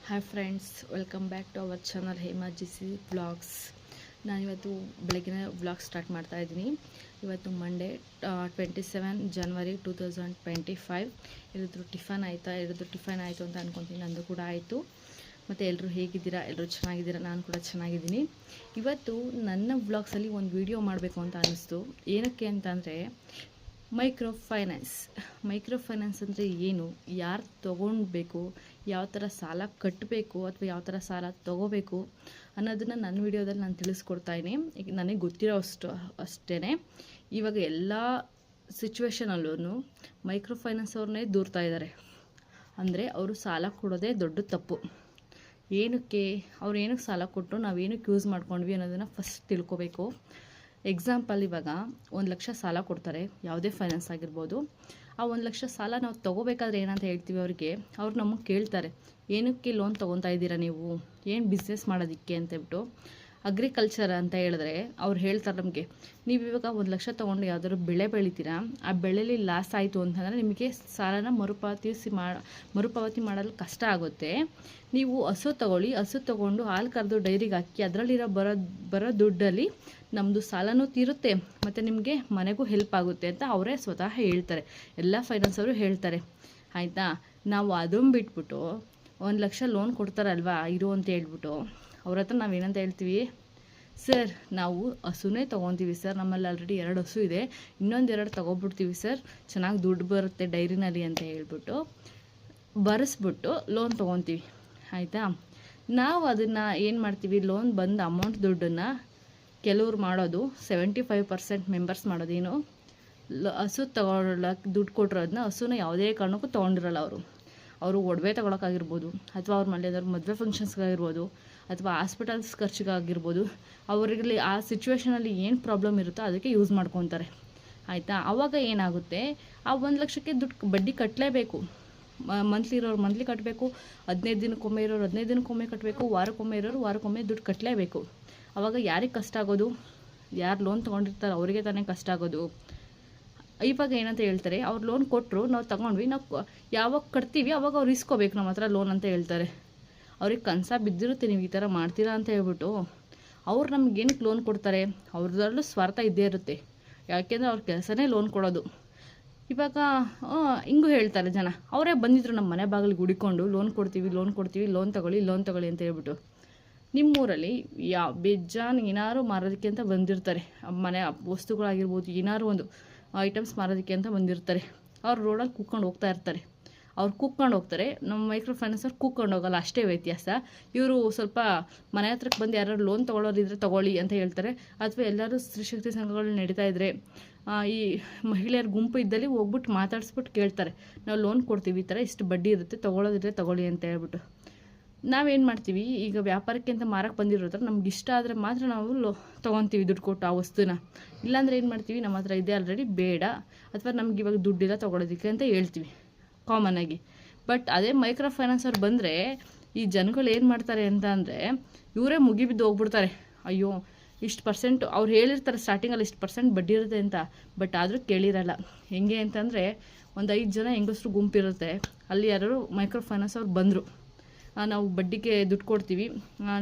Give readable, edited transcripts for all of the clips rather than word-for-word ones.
Hi friends, welcome back to our channel Hema GC vlogs. ನಾನಿವತ್ತು ಬೆಳಗಿನ vlog start ಮಾಡ್ತಾ ಇದ್ದೀನಿ. ಇವತ್ತು ಮಂಡೇ 27 ಜನವರಿ 2025. ಎಲ್ಲರೂ ಟಿಫನ್ ಆಯಿತಾ? ಎಲ್ಲರೂ ಟಿಫನ್ ಆಯಿತು ಅಂತ ಅಂದ್ಕೊತೀನಿ. ನಂದು ಕೂಡ ಆಯಿತು. ಮತ್ತು ಎಲ್ಲರೂ ಹೇಗಿದ್ದೀರಾ? ಎಲ್ಲರೂ ಚೆನ್ನಾಗಿದ್ದೀರಾ? ನಾನು ಕೂಡ ಚೆನ್ನಾಗಿದ್ದೀನಿ. ಇವತ್ತು ನನ್ನ ವ್ಲಾಗ್ಸಲ್ಲಿ ಒಂದು ವಿಡಿಯೋ ಮಾಡಬೇಕು ಅಂತ ಅನ್ನಿಸ್ತು. ಏನಕ್ಕೆ ಅಂತಂದರೆ, ಮೈಕ್ರೋ ಫೈನಾನ್ಸ್ ಅಂದರೆ ಏನು, ಯಾರು ತೊಗೊಳ್ಬೇಕು, ಯಾವ ಥರ ಸಾಲ ಕಟ್ಟಬೇಕು ಅಥವಾ ಯಾವ ಥರ ಸಾಲ ತೊಗೋಬೇಕು ಅನ್ನೋದನ್ನು ನನ್ನ ವಿಡಿಯೋದಲ್ಲಿ ನಾನು ತಿಳಿಸ್ಕೊಡ್ತಾಯಿನಿ. ಈಗ ನನಗೆ ಗೊತ್ತಿರೋ ಅಷ್ಟೇ. ಇವಾಗ ಎಲ್ಲ ಸಿಚುವೇಷನಲ್ಲೂ ಮೈಕ್ರೋ ಫೈನಾನ್ಸ್ ಅವ್ರನ್ನೇ ದೂರ್ತಾ ಇದ್ದಾರೆ. ಅಂದರೆ ಅವರು ಸಾಲ ಕೊಡೋದೇ ದೊಡ್ಡ ತಪ್ಪು. ಏನಕ್ಕೆ ಅವ್ರು ಏನಕ್ಕೆ ಸಾಲ ಕೊಟ್ಟರು, ನಾವೇನಕ್ಕೆ ಯೂಸ್ ಮಾಡ್ಕೊಂಡ್ವಿ ಅನ್ನೋದನ್ನು ಫಸ್ಟ್ ತಿಳ್ಕೊಬೇಕು. ಎಕ್ಸಾಂಪಲ್, ಇವಾಗ 1 ಲಕ್ಷ ಸಾಲ ಕೊಡ್ತಾರೆ, ಯಾವುದೇ ಫೈನಾನ್ಸ್ ಆಗಿರ್ಬೋದು. ಆ 1 ಲಕ್ಷ ಸಾಲ ನಾವು ತೊಗೋಬೇಕಾದ್ರೆ ಏನಂತ ಹೇಳ್ತೀವಿ ಅವ್ರಿಗೆ, ಅವ್ರು ನಮಗೆ ಕೇಳ್ತಾರೆ, ಏನಕ್ಕೆ ಲೋನ್ ತೊಗೊತಾ ಇದ್ದೀರಾ ನೀವು, ಏನು ಬಿಸ್ನೆಸ್ ಮಾಡೋದಕ್ಕೆ ಅಂತ ಹೇಳ್ಬಿಟ್ಟು. ಅಗ್ರಿಕಲ್ಚರ್ ಅಂತ ಹೇಳಿದ್ರೆ ಅವ್ರು ಹೇಳ್ತಾರೆ ನಮಗೆ, ನೀವು ಇವಾಗ 1 ಲಕ್ಷ ತೊಗೊಂಡು ಯಾವುದಾದ್ರು ಬೆಳೆ ಬೆಳಿತೀರಾ, ಆ ಬೆಳೆಯಲ್ಲಿ ಲಾಸ್ ಆಯಿತು ಅಂತಂದರೆ ನಿಮಗೆ ಸಾಲನ ಮರುಪಾವತಿ ಮಾಡಲು ಕಷ್ಟ ಆಗುತ್ತೆ. ನೀವು ಹಸು ತೊಗೊಂಡು ಹಾಲು ಕರೆದು ಡೈರಿಗೆ ಹಾಕಿ ಅದರಲ್ಲಿರೋ ಬರೋ ದುಡ್ಡಲ್ಲಿ ನಮ್ಮದು ಸಾಲನೂ ತೀರುತ್ತೆ ಮತ್ತು ನಿಮಗೆ ಮನೆಗೂ ಹೆಲ್ಪ್ ಆಗುತ್ತೆ ಅಂತ ಅವರೇ ಸ್ವತಃ ಹೇಳ್ತಾರೆ. ಎಲ್ಲ ಫೈನಾನ್ಸವರು ಹೇಳ್ತಾರೆ, ಆಯಿತಾ. ನಾವು ಅದನ್ನು ಬಿಟ್ಬಿಟ್ಟು 1 ಲಕ್ಷ ಲೋನ್ ಕೊಡ್ತಾರಲ್ವಾ ಇರು ಅಂತ ಹೇಳ್ಬಿಟ್ಟು ಅವ್ರ ಹತ್ರ ನಾವೇನಂತ ಹೇಳ್ತೀವಿ, ಸರ್ ನಾವು ಹಸುನೇ ತೊಗೊತೀವಿ ಸರ್, ನಮ್ಮಲ್ಲಿ ಆಲ್ರೆಡಿ 2 ಹಸು ಇದೆ, ಇನ್ನೊಂದು 2 ತೊಗೊಬಿಡ್ತೀವಿ ಸರ್, ಚೆನ್ನಾಗಿ ದುಡ್ಡು ಬರುತ್ತೆ ಡೈರಿನಲ್ಲಿ ಅಂತ ಹೇಳ್ಬಿಟ್ಟು ಬರೆಸ್ಬಿಟ್ಟು ಲೋನ್ ತೊಗೊತೀವಿ, ಆಯಿತಾ. ನಾವು ಅದನ್ನು ಏನು ಮಾಡ್ತೀವಿ, ಲೋನ್ ಬಂದ ಅಮೌಂಟ್ ದುಡ್ಡನ್ನು ಕೆಲವ್ರು ಮಾಡೋದು 75% ಮೆಂಬರ್ಸ್ ಮಾಡೋದೇನು, ಹಸು ತೊಗೊಳಕ್ಕೆ ದುಡ್ಡು ಕೊಟ್ಟಿರೋದನ್ನ ಹಸುನ ಯಾವುದೇ ಕಾರಣಕ್ಕೂ ತೊಗೊಂಡಿರಲ್ಲ. ಅವರು ಒಡವೆ ತೊಗೊಳಕ್ಕಾಗಿರ್ಬೋದು, ಅಥವಾ ಅವ್ರ ಮನೆ ಏನಾದ್ರು ಮದುವೆ ಫಂಕ್ಷನ್ಸ್ಗಾಗಿರ್ಬೋದು, ಅಥವಾ ಹಾಸ್ಪಿಟಲ್ಸ್ ಖರ್ಚಿಗಾಗಿರ್ಬೋದು, ಅವರಿಗೆ ಆ ಸಿಚುವೇಷನಲ್ಲಿ ಏನು ಪ್ರಾಬ್ಲಮ್ ಇರುತ್ತೋ ಅದಕ್ಕೆ ಯೂಸ್ ಮಾಡ್ಕೊತಾರೆ, ಆಯಿತಾ. ಆವಾಗ ಏನಾಗುತ್ತೆ, ಆ 1 ಲಕ್ಷಕ್ಕೆ ದುಡ್ಡು ಬಡ್ಡಿ ಕಟ್ಟಲೇಬೇಕು. ಮಂತ್ಲಿ ಇರೋರು ಮಂತ್ಲಿ ಕಟ್ಟಬೇಕು, 15 ದಿನಕ್ಕೊಮ್ಮೆ ಇರೋರು 15 ದಿನಕ್ಕೊಮ್ಮೆ ಕಟ್ಟಬೇಕು, ವಾರಕ್ಕೊಮ್ಮೆ ಇರೋರು ವಾರಕ್ಕೊಮ್ಮೆ ದುಡ್ಡು ಕಟ್ಟಲೇಬೇಕು. ಆವಾಗ ಯಾರಿಗೆ ಕಷ್ಟ ಆಗೋದು, ಯಾರು ಲೋನ್ ತೊಗೊಂಡಿರ್ತಾರೆ ಅವರಿಗೆ ತಾನೇ ಕಷ್ಟ ಆಗೋದು. ಇವಾಗ ಏನಂತ ಹೇಳ್ತಾರೆ, ಅವ್ರು ಲೋನ್ ಕೊಟ್ಟರು, ನಾವು ತೊಗೊಂಡ್ವಿ, ನಾವು ಯಾವಾಗ ಕಟ್ತೀವಿ ಅವಾಗ ಅವ್ರು ಇಸ್ಕೋಬೇಕು ನಮ್ಮ ಹತ್ರ ಲೋನ್ ಅಂತ ಹೇಳ್ತಾರೆ. ಅವ್ರಿಗೆ ಕನಸ ಬಿದ್ದಿರುತ್ತೆ ನೀವು ಈ ಥರ ಮಾಡ್ತೀರಾ ಅಂತ ಹೇಳ್ಬಿಟ್ಟು. ಅವ್ರು ನಮಗೇನಕ್ಕೆ ಲೋನ್ ಕೊಡ್ತಾರೆ, ಅವ್ರದ್ರಲ್ಲೂ ಸ್ವಾರ್ಥ ಇದ್ದೇ ಇರುತ್ತೆ. ಯಾಕೆಂದರೆ ಅವ್ರ ಕೆಲಸನೇ ಲೋನ್ ಕೊಡೋದು. ಇವಾಗ ಹಿಂಗೂ ಹೇಳ್ತಾರೆ ಜನ, ಅವರೇ ಬಂದಿದ್ರು ನಮ್ಮ ಮನೆ ಬಾಗಿಲಿಗೆ ಹುಡಿಕೊಂಡು ಲೋನ್ ಕೊಡ್ತೀವಿ ಲೋನ್ ತಗೊಳ್ಳಿ ಅಂತ ಹೇಳ್ಬಿಟ್ಟು. ನಿಮ್ಮೂರಲ್ಲಿ ಬೇಜಾನ್ ಏನಾರು ಮಾರೋದಕ್ಕೆ ಅಂತ ಬಂದಿರ್ತಾರೆ, ಮನೆ ವಸ್ತುಗಳಾಗಿರ್ಬೋದು, ಏನಾರು ಒಂದು ಐಟಮ್ಸ್ ಮಾರೋದಕ್ಕೆ ಅಂತ ಬಂದಿರ್ತಾರೆ. ಅವ್ರು ರೋಡಲ್ಲಿ ಕೂತ್ಕೊಂಡು ಹೋಗ್ತಾರೆ. ನಮ್ಮ ಮೈಕ್ರೋ ಫೈನಾನ್ಸರ್ ಕೂತ್ಕೊಂಡು ಹೋಗಲ್ಲ, ಅಷ್ಟೇ ವ್ಯತ್ಯಾಸ. ಇವರು ಸ್ವಲ್ಪ ಮನೆ ಹತ್ರಕ್ಕೆ ಬಂದು ಯಾರು ಲೋನ್ ತೊಗೊಳ್ಳೋರಿದ್ರೆ ತೊಗೊಳ್ಳಿ ಅಂತ ಹೇಳ್ತಾರೆ. ಅಥವಾ ಎಲ್ಲರೂ ಸ್ತ್ರೀಶಕ್ತಿ ಸಂಘಗಳು ನಡೀತಾ ಇದ್ದರೆ, ಈ ಮಹಿಳೆಯರ ಗುಂಪು ಇದ್ದಲ್ಲಿ ಹೋಗ್ಬಿಟ್ಟು ಮಾತಾಡಿಸ್ಬಿಟ್ಟು ಕೇಳ್ತಾರೆ, ನಾವು ಲೋನ್ ಕೊಡ್ತೀವಿ, ಈ ಥರ ಇಷ್ಟು ಬಡ್ಡಿ ಇರುತ್ತೆ, ತೊಗೊಳ್ಳೋದಿದ್ರೆ ತೊಗೊಳ್ಳಿ ಅಂತ ಹೇಳ್ಬಿಟ್ಟು. ನಾವೇನು ಮಾಡ್ತೀವಿ, ಈಗ ವ್ಯಾಪಾರಕ್ಕೆ ಅಂತ ಮಾರಕ್ಕೆ ಬಂದಿರೋದ್ರ ನಮ್ಗೆ ಇಷ್ಟ ಆದರೆ ಮಾತ್ರ ನಾವು ತೊಗೊತೀವಿ ದುಡ್ಡು ಕೊಟ್ಟು ಆ ವಸ್ತುನ. ಇಲ್ಲಾಂದರೆ ಏನು ಮಾಡ್ತೀವಿ, ನಮ್ಮ ಹತ್ರ ಇದೆ ಆಲ್ರೆಡಿ, ಬೇಡ, ಅಥವಾ ನಮ್ಗೆ ಇವಾಗ ದುಡ್ಡಿಲ್ಲ ತೊಗೊಳೋದಕ್ಕೆ ಅಂತ ಹೇಳ್ತೀವಿ ಕಾಮನ್ನಾಗಿ. ಬಟ್ ಅದೇ ಮೈಕ್ರೋ ಫೈನಾನ್ಸರ್ ಬಂದರೆ ಈ ಜನಗಳು ಏನು ಮಾಡ್ತಾರೆ ಅಂತ ಅಂದರೆ, ಇವರೇ ಮುಗಿಬಿದ್ದು ಹೋಗ್ಬಿಡ್ತಾರೆ. ಅಯ್ಯೋ ಇಷ್ಟು ಪರ್ಸೆಂಟ್ ಅವ್ರು ಹೇಳಿರ್ತಾರೆ ಸ್ಟಾರ್ಟಿಂಗಲ್ಲಿ, ಇಷ್ಟು % ಬಡ್ಡಿ ಇರುತ್ತೆ ಅಂತ. ಬಟ್ ಆದರೂ ಕೇಳಿರಲ್ಲ. ಹೆಂಗೆ ಅಂತಂದರೆ, ಒಂದು 5 ಜನ ಹೆಂಗಸ್ರು ಗುಂಪಿರುತ್ತೆ, ಅಲ್ಲಿ ಯಾರು ಮೈಕ್ರೋ ಫೈನಾನ್ಸ್ ಅವ್ರು ಬಂದರು, ನಾವು ಬಡ್ಡಿಗೆ ದುಡ್ಡು ಕೊಡ್ತೀವಿ,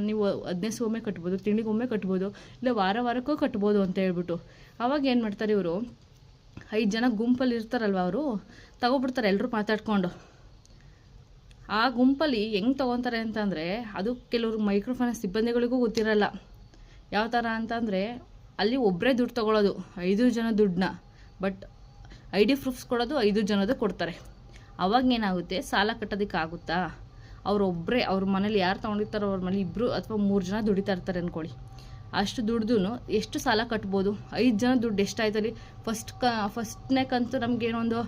ನೀವು 15 ಒಮ್ಮೆ ಕಟ್ಬೋದು, ತಿಂಗಳಿಗೊಮ್ಮೆ ಕಟ್ಬೋದು, ಇಲ್ಲ ವಾರಕ್ಕೂ ಕಟ್ಬೋದು ಅಂತ ಹೇಳ್ಬಿಟ್ಟು. ಆವಾಗ ಏನು ಮಾಡ್ತಾರೆ ಇವರು, 5 ಜನ ಗುಂಪಲ್ಲಿ ಇರ್ತಾರಲ್ವ, ಅವರು ತಗೊಬಿಡ್ತಾರೆ ಎಲ್ಲರೂ ಮಾತಾಡ್ಕೊಂಡು. ಆ ಗುಂಪಲ್ಲಿ ಹೆಂಗೆ ತೊಗೊತಾರೆ ಅಂತಂದರೆ, ಅದು ಕೆಲವರು ಮೈಕ್ರೋ ಫೈನಾನ್ಸ್ ಸಿಬ್ಬಂದಿಗಳಿಗೂ ಗೊತ್ತಿರಲ್ಲ. ಯಾವ ಥರ ಅಂತಂದರೆ, ಅಲ್ಲಿ ಒಬ್ಬರೇ ದುಡ್ಡು ತೊಗೊಳ್ಳೋದು 5 ಜನ ದುಡ್ಡನ್ನ, ಬಟ್ ID ಪ್ರೂಫ್ಸ್ ಕೊಡೋದು 5 ಜನದ್ದು ಕೊಡ್ತಾರೆ. ಅವಾಗ ಏನಾಗುತ್ತೆ, ಸಾಲ ಕಟ್ಟೋದಕ್ಕಾಗುತ್ತಾ? ಅವರೊಬ್ಬರೇ ಅವ್ರ ಮನೇಲಿ ಯಾರು ತೊಗೊಂಡಿರ್ತಾರೋ ಅವ್ರ ಮನೇಲಿ 2 ಅಥವಾ 3 ಜನ ದುಡಿತಾ ಇರ್ತಾರೆ ಅಂದ್ಕೊಳ್ಳಿ. ಅಷ್ಟು ದುಡ್ದು ಎಷ್ಟು ಸಾಲ ಕಟ್ಬೋದು? 5 ಜನ ದುಡ್ಡು ಎಷ್ಟಾಯ್ತಲ್ಲಿ? ಫಸ್ಟ್ನೇ ಕಂತು ನಮಗೇನೋ ಒಂದು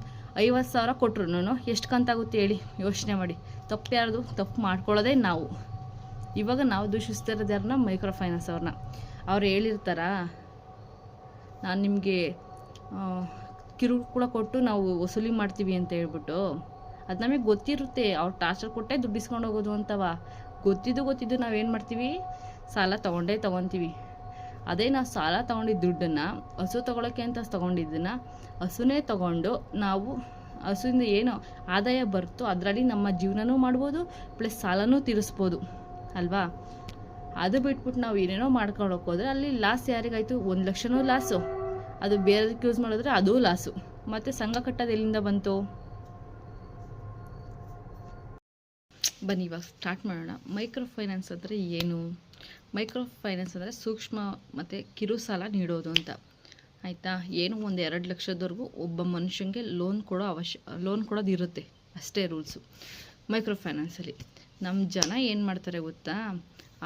50,000 ಕೊಟ್ಟರು ಎಷ್ಟು ಕಂತಾಗುತ್ತೆ ಹೇಳಿ, ಯೋಚನೆ ಮಾಡಿ. ತಪ್ಪು ಯಾರ್ದು? ತಪ್ಪು ಮಾಡ್ಕೊಳ್ಳೋದೇ ನಾವು. ಇವಾಗ ನಾವು ದೂಷಿಸ್ತಾ ಇರೋದು ಯಾರನ್ನ? ಮೈಕ್ರೋ ಫೈನಾನ್ಸ್ ಅವ್ರನ್ನ. ಅವ್ರು ಹೇಳಿರ್ತಾರಾ, ನಾನು ನಿಮಗೆ ಕಿರುಕುಳ ಕೊಟ್ಟು ನಾವು ವಸೂಲಿ ಮಾಡ್ತೀವಿ ಅಂತ ಹೇಳ್ಬಿಟ್ಟು. ಅದು ನಮಗೆ ಗೊತ್ತಿರುತ್ತೆ, ಅವ್ರು ಟಾರ್ಚರ್ ಕೊಟ್ಟೇ ದುಡ್ಡು ಇಸ್ಕೊಂಡು ಹೋಗೋದು ಅಂತವ. ಗೊತ್ತಿದ್ದು ನಾವೇನು ಮಾಡ್ತೀವಿ, ಸಾಲ ತೊಗೊತೀವಿ. ಅದೇ ನಾವು ಸಾಲ ತೊಗೊಂಡಿದ್ದ ದುಡ್ಡನ್ನು ಹಸು ತೊಗೊಳಕ್ಕೆ ಅಂತ ತೊಗೊಂಡಿದ್ದನ್ನು ಹಸುನೇ ತೊಗೊಂಡು ನಾವು ಹಸುವಿಂದ ಏನು ಆದಾಯ ಬರುತ್ತೋ ಅದರಲ್ಲಿ ನಮ್ಮ ಜೀವನನೂ ಮಾಡ್ಬೋದು, ಪ್ಲಸ್ ಸಾಲನೂ ತೀರಿಸ್ಬೋದು ಅಲ್ವಾ. ಅದು ಬಿಟ್ಬಿಟ್ಟು ನಾವು ಏನೇನೋ ಮಾಡ್ಕೊಳಕ್ಕೆ ಹೋದರೆ ಅಲ್ಲಿ ಲಾಸ್ ಯಾರಿಗಾಯಿತು? 1 ಲಕ್ಷನೂ ಲಾಸು, ಅದು ಬೇರೆದಕ್ಕೆ ಯೂಸ್ ಮಾಡಿದ್ರೆ ಅದೂ ಲಾಸು. ಮತ್ತು ಸಂಘ ಕಟ್ಟೋದು ಎಲ್ಲಿಂದ ಬಂತು? ಬನ್ನಿ ಇವಾಗ ಸ್ಟಾರ್ಟ್ ಮಾಡೋಣ. ಮೈಕ್ರೋ ಫೈನಾನ್ಸ್ ಅಂದರೆ ಏನು? ಮೈಕ್ರೋ ಫೈನಾನ್ಸ್ ಅಂದರೆ ಸೂಕ್ಷ್ಮ ಮತ್ತು ಕಿರು ಸಾಲ ನೀಡೋದು ಅಂತ, ಆಯಿತಾ. ಏನು ಒಂದು 2 ಲಕ್ಷದವರೆಗೂ ಒಬ್ಬ ಮನುಷ್ಯನಿಗೆ ಲೋನ್ ಕೊಡೋದು ಇರುತ್ತೆ, ಅಷ್ಟೇ ರೂಲ್ಸು ಮೈಕ್ರೋ ಫೈನಾನ್ಸಲ್ಲಿ. ನಮ್ಮ ಜನ ಏನು ಮಾಡ್ತಾರೆ ಗೊತ್ತಾ?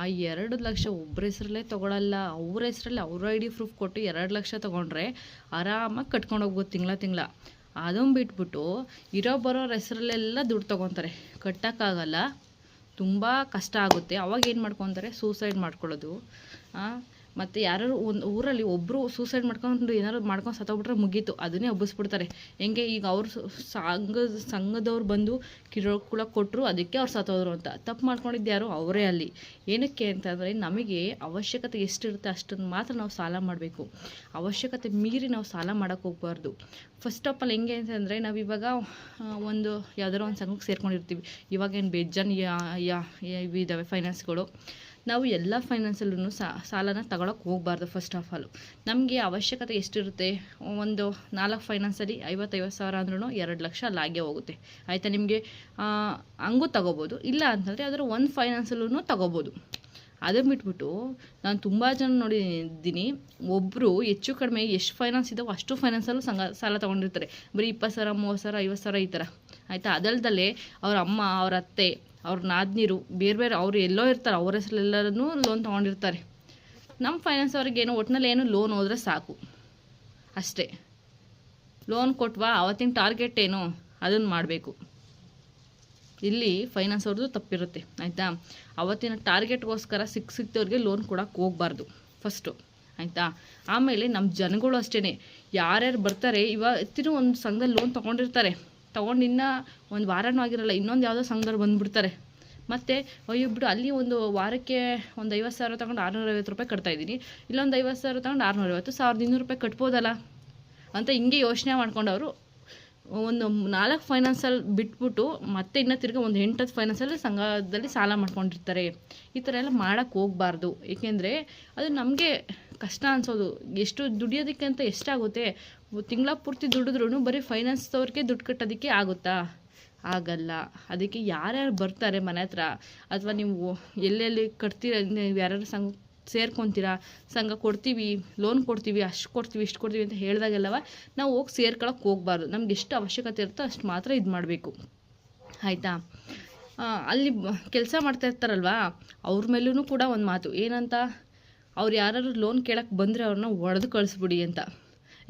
ಆ 2 ಲಕ್ಷ ಒಬ್ಬರ ಹೆಸರಲ್ಲೇ ತೊಗೊಳಲ್ಲ, ಅವ್ರ ಹೆಸರಲ್ಲಿ ಅವ್ರ ಐ ಡಿ ಪ್ರೂಫ್ ಕೊಟ್ಟು 2 ಲಕ್ಷ ತೊಗೊಂಡ್ರೆ ಆರಾಮಾಗಿ ಕಟ್ಕೊಂಡು ಹೋಗ್ಬೋದು ತಿಂಗಳ. ಅದನ್ನು ಬಿಟ್ಬಿಟ್ಟು ಬರೋರ ಹೆಸರಲ್ಲೆಲ್ಲ ದುಡ್ಡು ತೊಗೊತಾರೆ, ಕಟ್ಟೋಕ್ಕಾಗಲ್ಲ, ತುಂಬ ಕಷ್ಟ ಆಗುತ್ತೆ. ಅವಾಗ ಏನು ಮಾಡ್ಕೊತಾರೆ? ಸೂಸೈಡ್ ಮಾಡ್ಕೊಳ್ಳೋದು. ಮತ್ತು ಯಾರು ಒಂದು ಊರಲ್ಲಿ ಒಬ್ಬರು ಸೂಸೈಡ್ ಮಾಡ್ಕೊಂಡು ಏನಾದ್ರು ಮಾಡ್ಕೊಂಡು ಸತ್ತೋಗ್ಬಿಟ್ರೆ ಮುಗೀತು, ಅದನ್ನೇ ಹಬ್ಬಿಸ್ಬಿಡ್ತಾರೆ. ಹೆಂಗೆ ಈಗ ಅವ್ರು ಸಂಘದವ್ರು ಬಂದು ಕಿರುಕುಳ ಕೊಟ್ಟರು, ಅದಕ್ಕೆ ಅವ್ರು ಸತ್ತೋದ್ರು ಅಂತ. ತಪ್ಪು ಮಾಡ್ಕೊಂಡಿದ್ದು ಯಾರು? ಅವರೇ ಅಲ್ಲಿ. ಏನಕ್ಕೆ ಅಂತಂದರೆ ನಮಗೆ ಅವಶ್ಯಕತೆ ಎಷ್ಟಿರುತ್ತೆ ಅಷ್ಟನ್ನು ಮಾತ್ರ ನಾವು ಸಾಲ ಮಾಡಬೇಕು, ಅವಶ್ಯಕತೆ ಮೀರಿ ನಾವು ಸಾಲ ಮಾಡೋಕ್ಕೆ ಹೋಗ್ಬಾರ್ದು. ಫಸ್ಟ್ ಆಫ್ ಆಲ್ ಹೆಂಗೆ ಅಂತಂದರೆ ನಾವಿವಾಗ ಒಂದು ಯಾವ್ದಾರು ಒಂದು ಸಂಘಕ್ಕೆ ಸೇರ್ಕೊಂಡಿರ್ತೀವಿ. ಇವಾಗೇನು ಬೇಜಾನ್ ಇದ್ದಾವೆ ಫೈನಾನ್ಸ್ಗಳು. ನಾವು ಎಲ್ಲ ಫೈನಾನ್ಸಲ್ಲೂ ಸಾಲನ ತಗೊಳಕ್ಕೆ ಹೋಗಬಾರ್ದು. ಫಸ್ಟ್ ಆಫ್ ಆಲು ನಮಗೆ ಅವಶ್ಯಕತೆ ಎಷ್ಟಿರುತ್ತೆ? ಒಂದು 4 ಫೈನಾನ್ಸಲ್ಲಿ 50,000 ಸಾವಿರ ಅಂದ್ರೂ 2 ಲಕ್ಷ ಅಲ್ಲಾಗೆ ಹೋಗುತ್ತೆ, ಆಯಿತಾ. ನಿಮಗೆ ಹಂಗೂ ತಗೋಬೋದು, ಇಲ್ಲ ಅಂತಂದರೆ ಅದರ ಒಂದು ಫೈನಾನ್ಸಲ್ಲೂ ತಗೋಬೋದು. ಅದನ್ನು ಬಿಟ್ಬಿಟ್ಟು ನಾನು ತುಂಬ ಜನ ನೋಡಿದ್ದೀನಿ, ಒಬ್ಬರು ಹೆಚ್ಚು ಕಡಿಮೆ ಎಷ್ಟು ಫೈನಾನ್ಸ್ ಇದ್ದಾವೆ ಅಷ್ಟು ಫೈನಾನ್ಸಲ್ಲೂ ಸಾಲ ತೊಗೊಂಡಿರ್ತಾರೆ. ಬರೀ 20,000 30,000 50,000 ಈ ಥರ, ಆಯಿತಾ. ಅದಲ್ದಲ್ಲೇ ಅವ್ರ ಅಮ್ಮ, ಅವ್ರ ಅತ್ತೆ, ಅವ್ರ ನಾದಿನಿರು ಬೇರೆ ಅವ್ರು ಎಲ್ಲೋ ಇರ್ತಾರೆ, ಅವ್ರ ಹೆಸರೆಲ್ಲರೂ ಲೋನ್ ತೊಗೊಂಡಿರ್ತಾರೆ. ನಮ್ಮ ಫೈನಾನ್ಸ್ ಅವ್ರಿಗೇನು ಒಟ್ಟಿನಲ್ಲಿ ಏನು ಲೋನ್ ಹೋದರೆ ಸಾಕು ಅಷ್ಟೇ. ಲೋನ್ ಕೊಟ್ವಾ, ಅವತ್ತಿನ ಟಾರ್ಗೆಟ್ ಏನು ಅದನ್ನು ಮಾಡಬೇಕು. ಇಲ್ಲಿ ಫೈನಾನ್ಸ್ ಅವ್ರದ್ದು ತಪ್ಪಿರುತ್ತೆ, ಆಯಿತಾ. ಅವತ್ತಿನ ಟಾರ್ಗೆಟ್ಗೋಸ್ಕರ ಸಿಕ್ತವ್ರಿಗೆ ಲೋನ್ ಕೊಡೋಕ್ಕೆ ಹೋಗಬಾರ್ದು ಫಸ್ಟು, ಆಯಿತಾ. ಆಮೇಲೆ ನಮ್ಮ ಜನಗಳು ಅಷ್ಟೇ, ಯಾರ್ಯಾರು ಬರ್ತಾರೆ ಇವಾಗ ಒಂದು ಸಂಘದಲ್ಲಿ ಲೋನ್ ತೊಗೊಂಡಿರ್ತಾರೆ, ತೊಗೊಂಡು ಇನ್ನೂ ಒಂದು ವಾರನೂ ಆಗಿರಲ್ಲ, ಇನ್ನೊಂದು ಯಾವುದೋ ಸಂಘದವ್ರು ಬಂದುಬಿಡ್ತಾರೆ. ಮತ್ತು ಬಿಡು ಅಲ್ಲಿ ಒಂದು ವಾರಕ್ಕೆ ಒಂದು 50,000 ತೊಗೊಂಡು 650 ರೂಪಾಯಿ ಕಟ್ತಾಯಿದ್ದೀನಿ, ಇಲ್ಲೊಂದು 50,000 ತೊಗೊಂಡು 650, 1,200 ರೂಪಾಯಿ ಕಟ್ಬೋದಲ್ಲ ಅಂತ ಹಿಂಗೆ ಯೋಚನೆ ಮಾಡ್ಕೊಂಡವರು ಒಂದು 4 ಫೈನಾನ್ಸಲ್ಲಿ ಬಿಟ್ಬಿಟ್ಟು ಮತ್ತೆ ಇನ್ನೂ ತಿರ್ಗಿ ಒಂದು 8-10 ಫೈನಾನ್ಸಲ್ಲಿ ಸಂಘದಲ್ಲಿ ಸಾಲ ಮಾಡ್ಕೊಂಡಿರ್ತಾರೆ. ಈ ಥರ ಎಲ್ಲ ಮಾಡೋಕ್ಕೆ ಹೋಗಬಾರ್ದು. ಏಕೆಂದರೆ ಅದು ನಮಗೆ ಕಷ್ಟ ಅನಿಸೋದು. ಎಷ್ಟು ದುಡಿಯೋದಕ್ಕೆ ಅಂತ ಎಷ್ಟಾಗುತ್ತೆ? ತಿಂಗಳ ಪೂರ್ತಿ ದುಡಿದ್ರೂ ಬರೀ ಫೈನಾನ್ಸ್ದವ್ರಿಗೆ ದುಡ್ಡು ಕಟ್ಟೋದಕ್ಕೆ ಆಗುತ್ತಾ? ಆಗಲ್ಲ. ಅದಕ್ಕೆ ಯಾರ್ಯಾರು ಬರ್ತಾರೆ ಮನೆ ಹತ್ರ, ಅಥವಾ ನೀವು ಎಲ್ಲೆಲ್ಲಿ ಕಟ್ತೀರ, ನೀವು ಯಾರ್ಯಾರು ಸಂಘ ಸೇರ್ಕೊತೀರಾ, ಸಂಘ ಕೊಡ್ತೀವಿ, ಲೋನ್ ಕೊಡ್ತೀವಿ, ಅಷ್ಟು ಕೊಡ್ತೀವಿ ಇಷ್ಟು ಕೊಡ್ತೀವಿ ಅಂತ ಹೇಳಿದಾಗೆಲ್ಲವ ನಾವು ಹೋಗಿ ಸೇರ್ಕೊಳ್ಳೋಕೆ ಹೋಗಬಾರ್ದು. ನಮ್ಗೆ ಎಷ್ಟು ಅವಶ್ಯಕತೆ ಇರುತ್ತೋ ಅಷ್ಟು ಮಾತ್ರ ಇದು ಮಾಡಬೇಕು, ಆಯಿತಾ. ಅಲ್ಲಿ ಕೆಲಸ ಮಾಡ್ತಾ ಇರ್ತಾರಲ್ವ ಅವ್ರ ಮೇಲೂ ಕೂಡ ಒಂದು ಮಾತು ಏನಂತ, ಅವ್ರು ಯಾರು ಲೋನ್ ಕೇಳಕ್ಕೆ ಬಂದರೆ ಅವ್ರನ್ನ ಹೊಡೆದು ಕಳಿಸ್ಬಿಡಿ ಅಂತ.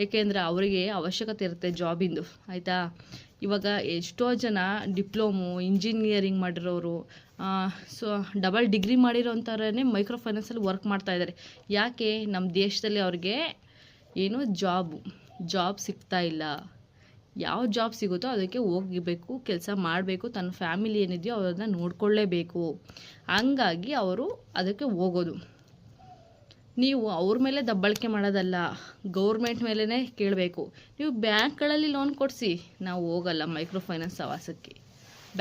ಏಕೆಂದರೆ ಅವರಿಗೆ ಅವಶ್ಯಕತೆ ಇರುತ್ತೆ ಜಾಬಿಂದು, ಆಯಿತಾ. ಇವಾಗ ಎಷ್ಟೋ ಜನ ಡಿಪ್ಲೊಮೊ ಇಂಜಿನಿಯರಿಂಗ್ ಮಾಡಿರೋರು, ಸೊ ಡಬಲ್ ಡಿಗ್ರಿ ಮಾಡಿರೋಂಥವ್ರೇ ಮೈಕ್ರೋ ಫೈನಾನ್ಸಲ್ಲಿ ವರ್ಕ್ ಮಾಡ್ತಾಯಿದ್ದಾರೆ. ಯಾಕೆ? ನಮ್ಮ ದೇಶದಲ್ಲಿ ಅವ್ರಿಗೆ ಏನು ಜಾಬ್ ಸಿಗ್ತಾ ಇಲ್ಲ. ಯಾವ ಜಾಬ್ ಸಿಗುತ್ತೋ ಅದಕ್ಕೆ ಹೋಗಬೇಕು, ಕೆಲಸ ಮಾಡಬೇಕು, ತನ್ನ ಫ್ಯಾಮಿಲಿ ಏನಿದೆಯೋ ಅವ್ರನ್ನ ನೋಡ್ಕೊಳ್ಳೇಬೇಕು. ಹಂಗಾಗಿ ಅವರು ಅದಕ್ಕೆ ಹೋಗೋದು. ನೀವು ಅವ್ರ ಮೇಲೆ ದಬ್ಬಾಳಿಕೆ ಮಾಡೋದಲ್ಲ, ಗೌರ್ಮೆಂಟ್ ಮೇಲೇ ಕೇಳಬೇಕು. ನೀವು ಬ್ಯಾಂಕ್ಗಳಲ್ಲಿ ಲೋನ್ ಕೊಡಿಸಿ, ನಾವು ಹೋಗಲ್ಲ ಮೈಕ್ರೋ ಫೈನಾನ್ಸ್ ಸವಾಸಕ್ಕೆ.